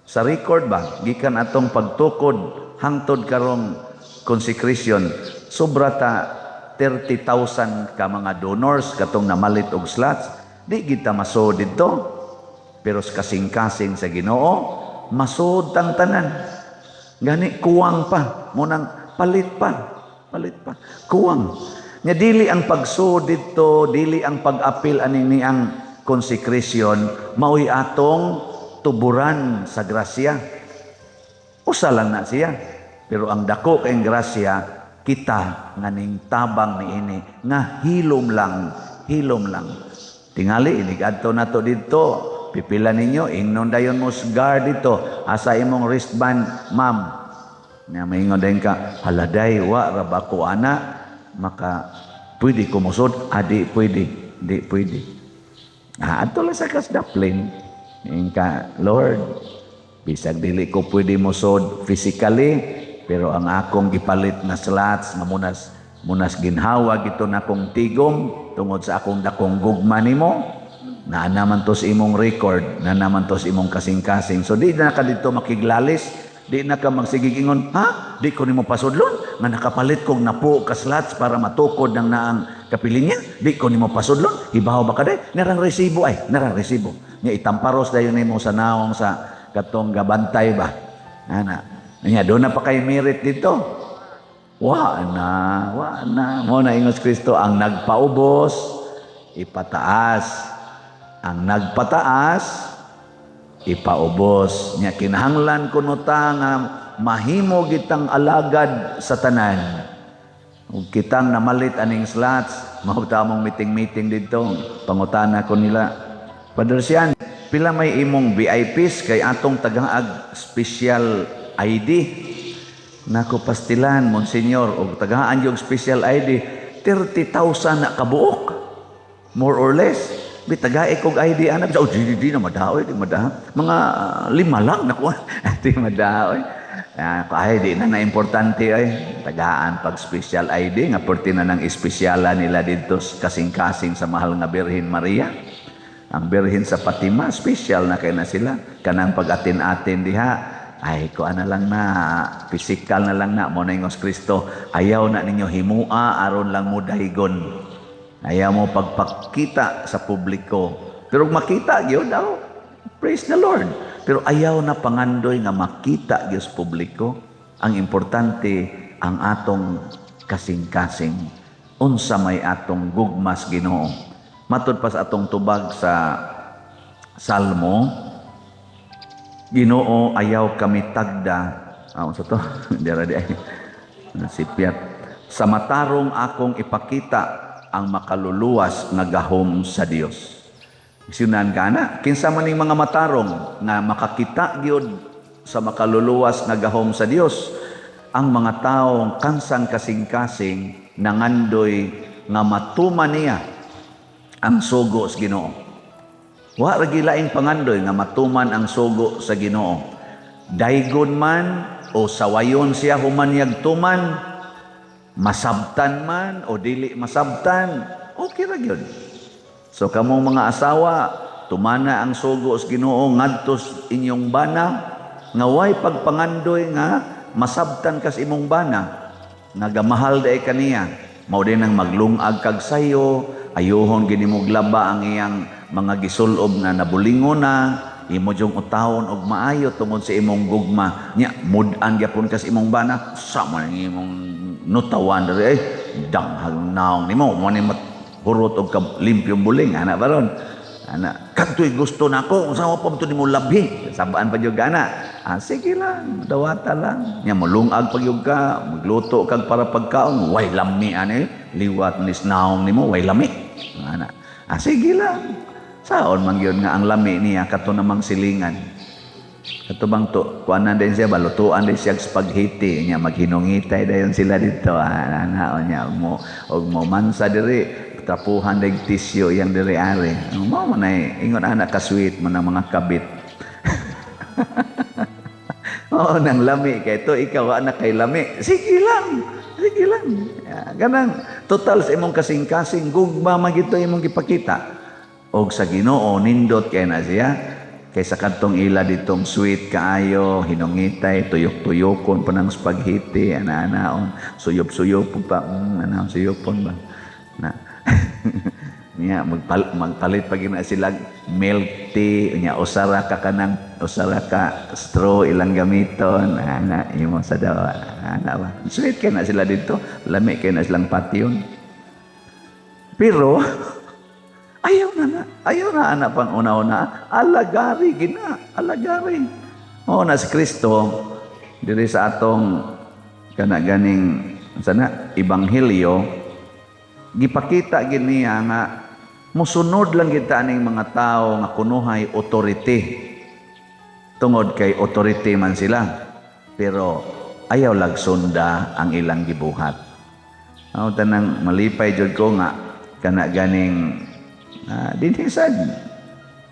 sa record ba gikan atong pagtukod hangtod karong consecration sobra ta 30,000 ka mga donors katong namalit og slots. Di kita masud dito pero sa kasing-kasing sa Ginoo masud tang tanan gani kuwang pa munang palit pa kuwang nya dili ang pagsud dito dili ang pag-apil ani ni ang consecration mao'y atong tuburan sa grasya. Usa lang na siya. Pero ang dako kay grasya kita nganing tabang niini nga hilom lang. Tingali inig adto nato dito. Pipila ninyo ingnon dayon mo guard dito. Asa imong wristband, ma'am. Nya maingon dayon ka, haladay wa ra ba ko ana maka pwede ko musod, adi pwede, di pwede. Ato lang sa kasdaplin. Ingka, Lord, bisag dili ko pwede musod physically, Pero ang akong gipalit na slots nga munas ginhawa gito na kong tigom tungod sa akong dakong gugma nimo, na naman to sa imong record, na naman to sa imong kasing-kasing. So di na ka dito makiglalis, di na ka magsigigingon, ha? Di ko nimo pasudlon nga nakapalit kog napo ka slots para matukod ng naang kapiling niya. Di ko nimo pasudlon, ibaw ba ka day? Narang resibo ay, narang resibo. Nya itamparos dayon nimo sa naong sa katong gabantay ba. Ana. Nya do na pa kay merit dito. Wa na. Mo na ingos Kristo ang nagpaubos, ipataas. Ang nagpataas, ipaubos. Nya kinahanglan kuno ta nga mahimo gitang alagad sa tanan. Ug kitang namalit aning slots, mao tamong meeting dito. Pangutana ko nila, Padre Sian, pila may imong VIPs kay atong tagaag special ID? Nako pastilan, Monsignor, og tagaan yung special ID, 30,000 na kabuok. More or less. Bitagae kog ID anak. Oh, di na madaoy, di madaha. Mga 5 lang nakuha. Di madaoy. Ay, di na importante ay. Tagaan pag special ID, nga porti na ng espesyala nila dito kasing-kasing sa mahal nga Birhen Maria. Ang Birhen sa Fatima, special na kay na sila. Kanang pag-atin-atin diha, ay ko na lang na, physical na lang na, mo na ingos Kristo, ayaw na ninyo himua, aron lang mo dahigon. Ayaw mo pagpakita sa publiko. Pero makita, yun daw, praise the Lord. Pero ayaw na pangandoy nga makita yun sa publiko. Ang importante, ang atong kasing-kasing. Unsa may atong gugmas Ginoo. Matod pa sa atong tubag sa Salmo, Ginoo, ayaw kami tagda. Unsa to? Dira di ay. Nasipyat. Sa matarong akong ipakita ang makaluluwas nga gahom sa Dios. Sinan kana, kinsa man ning mga matarong nga makakita gyud sa makaluluwas nga gahom sa Dios, ang mga taong kansang kasing-kasing nangandoy nga matuman niya ang sugo sa Ginoo. Wa ra gilaing pangandoy nga matuman ang sugo sa Ginoo. Daygon man o sawayon siya humanyag tuman, masabtan man o dili masabtan, okay ra gyud. So kamong mga asawa, tumana ang sugo sa Ginoo ngadto inyong bana, nga way pagpangandoy nga masabtan kas imong bana, nagamahal daay kaniya, mao din ang maglungag kag sayo, ayuhon gini mo glaba ang iyang mga gisulob na nabulingon na, imo jong utahon og maayo tungod sa imong gugma. Nya mudan gyapon kas imong bana, sa man imong nutawan diri ay danghag naong nimo mo ni hurot og limpyong buling ana baron. Ana kadtoy gusto nako unsa mo pa to nimo labi. Sabaan pa jud ana. Sige lang, dawata lang. Nya mulungag pagyud ka, magluto kag para pagkaon, way lami ani, liwat nis naong nimo way lami. Ana. Sige lang. Saon man yun nga ang lami niya kato namang silingan. Kato bang to, kuanan din siya, balutuan din siya spaghetti niya, maghinungitay dayon sila dito. Naon niya, og mo mansa diri, tapuhan dig tisyo yang diri ari. Mo man ay ingon anak ka sweet man ang mga kabit. Oo, nang lami kay to ikaw anak kay lami. Sige lang. Sige lang. Ganang total sa imong kasing-kasing gugma magito imong gipakita. Og sa Ginoo nindot kay na siya kaysa kadtong ila ditong sweet kaayo hinungitay tuyok-tuyokon pa ng spaghetti ana-anaon suyop-suyop pa ana suyopon ba na niya magpalit pa gina sila milk tea nya usara ka straw ilang gamiton ana imo sa dawa ana ba sweet kay na sila dito lami kay na silang patyon pero ayaw na anak pang una-una, alagari alagari. Na si Kristo, diri sa atong kanaganing sana ebanghelyo, gipakita giniya nga musunod lang kita aning mga tao nga kunuhay authority. Tungod kay authority man sila, pero ayaw lagsunda ang ilang gibuhat. Tanang malipay jud ko nga kanaganing dinhisad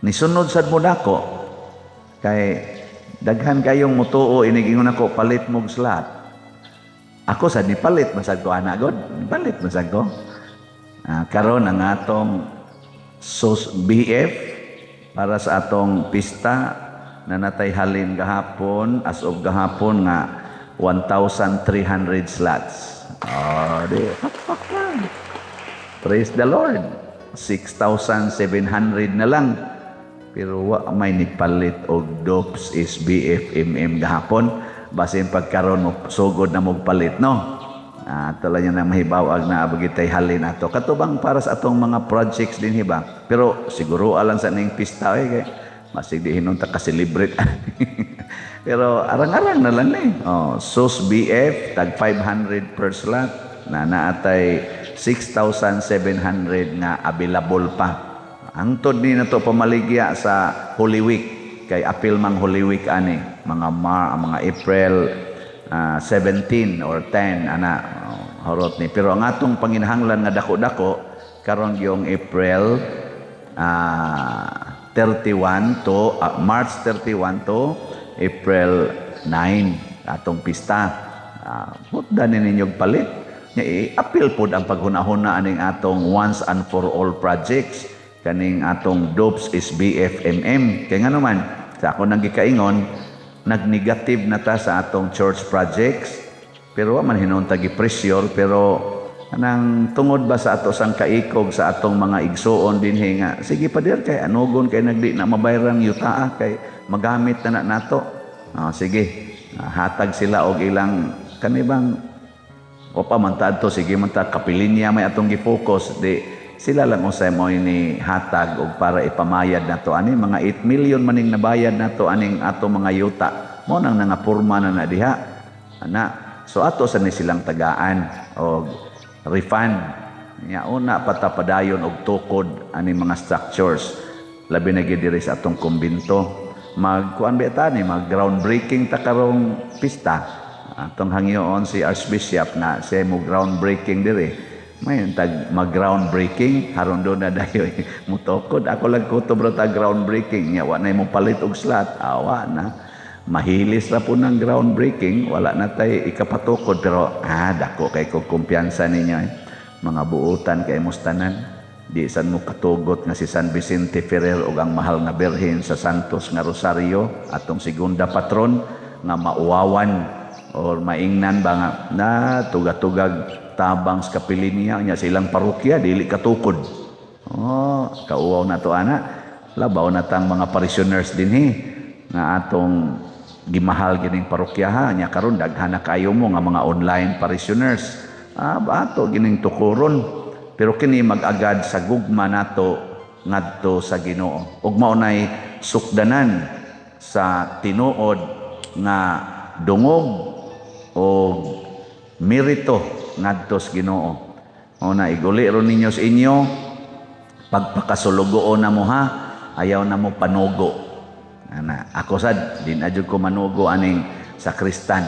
nisunod sad mo nako kay daghan kayong mutuo inigingon ako palit mog slot Ako sa nipalit masag ko anak god, nipalit masag ko. Karon ang atong sus BF para sa atong pista na natay halin gahapon as of gahapon nga 1,300 slots. Oh, di. Praise the Lord. 6,700 na lang. Pero wa may nipalit og DOPS is BFMM gahapon. Basin pagkaroon mo sugod na mo palit, no? Talaga na mahibawag na abagitay halin ato. Katubang para sa atong mga projects din hiba. Pero siguro alang sa ning pista kay masig di hinung ta ka-celebrate. Pero arang-arang na lang eh. SUS BF tag 500 per slot na naatay 6,700 nga available pa. Ang tod ni nato pamaligya sa Holy Week kay apil mang Holy Week ani mga April 17 or 10 ana horot ni. Pero ang atong panginahanglan nga dako-dako karon yung April 31 to March 31 to April 9 atong pista. Hutdan ninyong palit. I-appeal po ang paghuna-huna aning atong once and for all projects. Kaning atong DOPS is BFMM. Kaya nga naman, sa ako nang gikaingon, nag-negative na ta sa atong church projects. Pero man hinunta gi-pressure, pero anang tungod ba sa ato sang kaikog sa atong mga igsuon dinhi nga sige pa der kay anugon kay nagdi na mabayaran yuta kay magamit na nato. Sige, hatag sila og ilang kanibang o pa man to sige man ta kapilinya may atong gi-focus di sila lang usay mo ini hatag og para ipamayad nato ani mga 8 million maning nabayad nato aning ato mga yuta mo nang nangapurma na diha ana. So ato sa ni silang tagaan og refund nya una patapadayon og tukod ani mga structures labi na gid diri sa atong kumbento magkuan beta ni mag groundbreaking ta karong pista atong hangyoon si Archbishop na siya mo groundbreaking diri may tag mag groundbreaking haron do na dayoy mutukod ako lang kutob ra ta groundbreaking nya wa na mo palit og slot awa na mahilis ra po ng groundbreaking wala na tay ikapatukod pero dako kay ko kumpiyansa ninyo mga buutan kay mustanan di san mo katugot nga si San Vicente Ferrer ug ang mahal nga Birhen sa Santos nga Rosario atong segunda patron nga mauwawan or maingnan ba nga na tugatugag tabang sa kapilinya nya silang parokya dili katukod. Kauwaw na to ana labaw na tang mga parishioners dinhi nga atong gimahal gining parokyahan nya karon daghan na kayo mo nga mga online parishioners bato gining tukuron pero kini mag-agad sa gugma nato ngadto sa Ginoo ug maunay sukdanan sa tinuod nga dungog o merito ngadto sa Ginoo. Una iguli ron ninyo sa inyo pagpakasulugoon na mo ha ayaw na mo panugo. Ana ako sad din adjud ko manugo aning sakristan.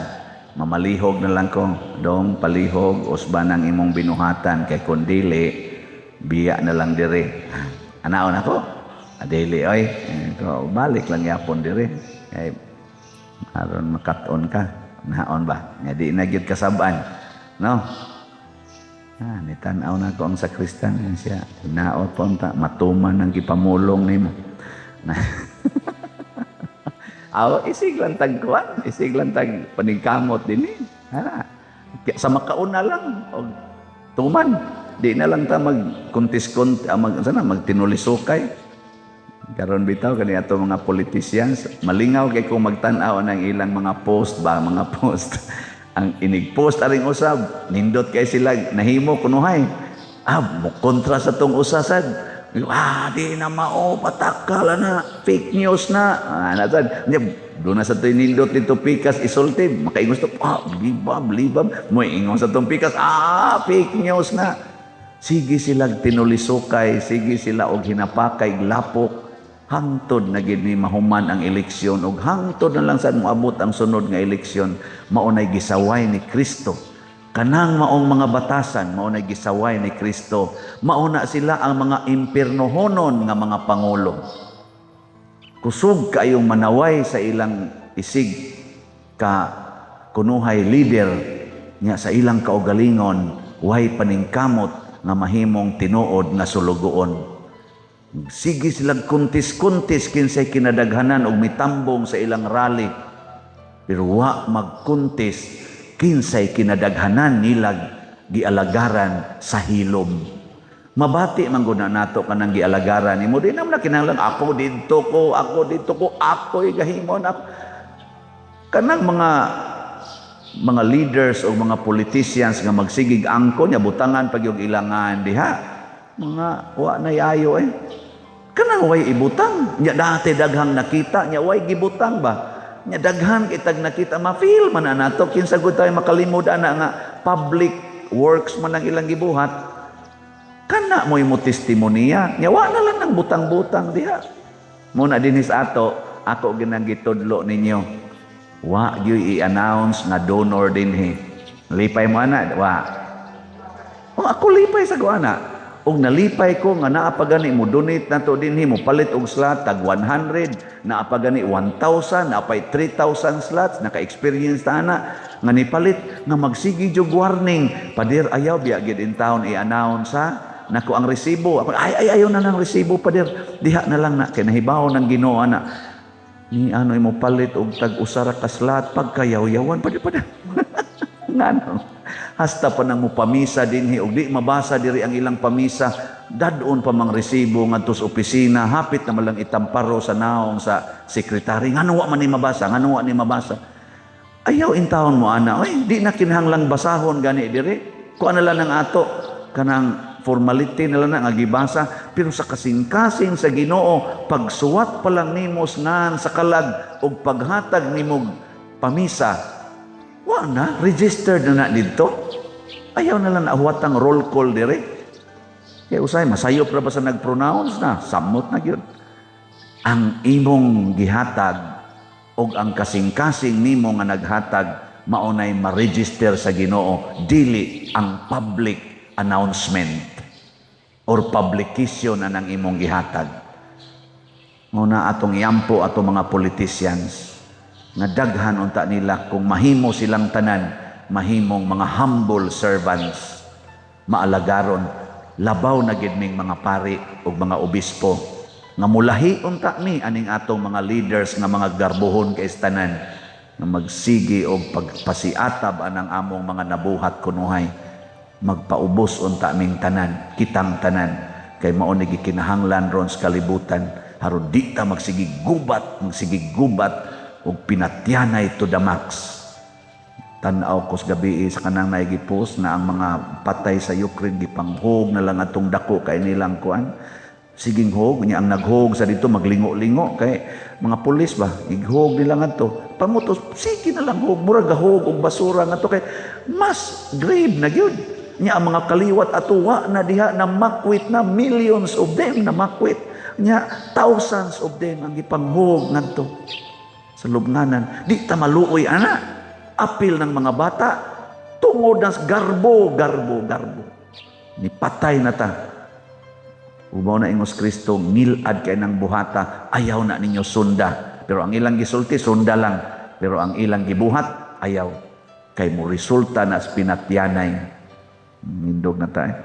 Mamalihog na lang ko dong palihog usban ang imong binuhatan kay kun dili biya na lang dire. Anaon ako. Adili oy. Ko balik lang yapon dire. Kay aron makaton ka. Naon ba? Nga di na gyud kasabaan. No? Nitanaw na ko ang sakristan siya. Naot po ta matuman ang gipamulong nimo. Isig lang tag kuan, isig lang tag panigkamot din sa makauna lang og tuman. Di na lang ta magkuntis-kunt magtinulisukay. Karon bitaw kani ato mga politicians malingaw kay kung magtan-aw ng ilang mga post ang inig-post aring usab nindot kay sila nahimo kunuhay mo kontra sa tong usasad di na mao patakala na fake news na nasad doon na sa ito nindot dito pikas isulti makaingon ito libab mo ingon sa itong pikas fake news na sige sila tinulisukay sige sila og hinapakay lapok hangtod na gid ni mahuman ang eleksyon ug hangtod na lang sad moabot ang sunod nga eleksyon maunay gisaway ni Kristo kanang maong mga batasan maunay gisaway ni Kristo mauna sila ang mga impiernohonon nga mga pangulo kusog kayong manaway sa ilang isig ka kunuhay leader nya sa ilang kaugalingon way paningkamot nga mahimong tinuod nga sulugoon. Sige silang kuntis-kuntis kinsay kinadaghanan og mitambong sa ilang rally, pero wa magkuntis kinsay kinadaghanan nilag gialagaran sa hilom. Mabati man gud nato kanang gialagaran nimo, di naman na kinahanglan ako dito ko, ako'y gahimon ako. Kanang mga leaders o mga politicians nga magsigig angko nya butangan pag yung ilangan diha, mga wa na yayo kanang way ibutang nya dati daghang nakita nya way gibutang ba nya daghan kitag nakita ma-feel man nato kinsa gud tayo makalimod ana nga public works man ang ilang gibuhat, kana mo imo testimonya nya wa na lang nang butang-butang diha. Muna dinis ato ako ginang gitudlo ninyo, wa gyud i-announce na donor dinhi. Lipay mo ana, wa. Ako lipay sa ana. Og nalipay ko nga naa pa gani mo donate nato dinhi, mo palit og slot tag 100, naa pa gani 1,000, naa pay 3,000 slots, naka-experience ta ana nga nipalit nga magsigi jog warning. Pader ayaw biya gid in town i-announce ha. Nako ang resibo. Ayaw na ng resibo pader. Diha na lang na kay nahibaw ng Ginoo ana. Ni ano imo palit og tag usara ka slot pagkayaw-yawan pader. Ngano? Hasta pa nang mo pamisa dinhi og di mabasa diri ang ilang pamisa, dadon pa mang resibo ngadto sa opisina, hapit na malang itamparo sa naong sa sekretary. Ngano wa man ni mabasa, ngano wa ni mabasa. Ayaw in taon mo ana, oy di na kinahanglang basahon gani diri. Kuan na lang ang ato kanang formality na lang nga gibasa, pero sa kasing-kasing sa Ginoo pagsuwat pa lang nimo ngan sa kalag og paghatag nimo pamisa, wa na registered na dito. Ayaw na lang nahuwatang roll call dire. Kaya usay masayop ra ba sa nag-pronounce na samot na gyud. Ang imong gihatag og ang kasing-kasing nimo nga naghatag maunay ma-register sa Ginoo, dili ang public announcement or publication na ng imong gihatag. Muna atong yampo atong mga politicians nga daghan unta nila kung mahimo silang tanan mahimong mga humble servants, maalagaron labaw na gid ming mga pari ug mga obispo nga mulahi unta mi aning atong mga leaders nga mga garbuhon kay tanan nga magsigi og pagpasiatab anang among mga nabuhat kunuhay, magpaubos unta ming tanan, kitang tanan, kay mao ni gikinahanglan ron sa kalibutan aron di ta magsigig gubat og pinatyanay to the max. Tanaw ko sa gabi sa kanang naigipos na ang mga patay sa Ukraine gipanghog na lang atong dako kay nilang kuan. Siging hog niya ang naghog sa dito maglingo-lingo kay mga pulis ba ighog nila ngadto. Pamutos sige na lang hog murag gahog og basura ngadto kay mas grave na gyud. Niya ang mga kaliwat atuwa na diha na makwit na millions of them na makwit. Niya thousands of them ang gipanghog ngadto sa lubnganan. Di ta maluoy ana. Apil ng mga bata tungod ng garbo. Nipatay na ta. Ubaw na ingos Kristo, milad kay ng buhata, ayaw na ninyo sunda. Pero ang ilang gisulti, sunda lang. Pero ang ilang gibuhat, ayaw. Kay mo resulta na pinatyanay. Mindog na tayo.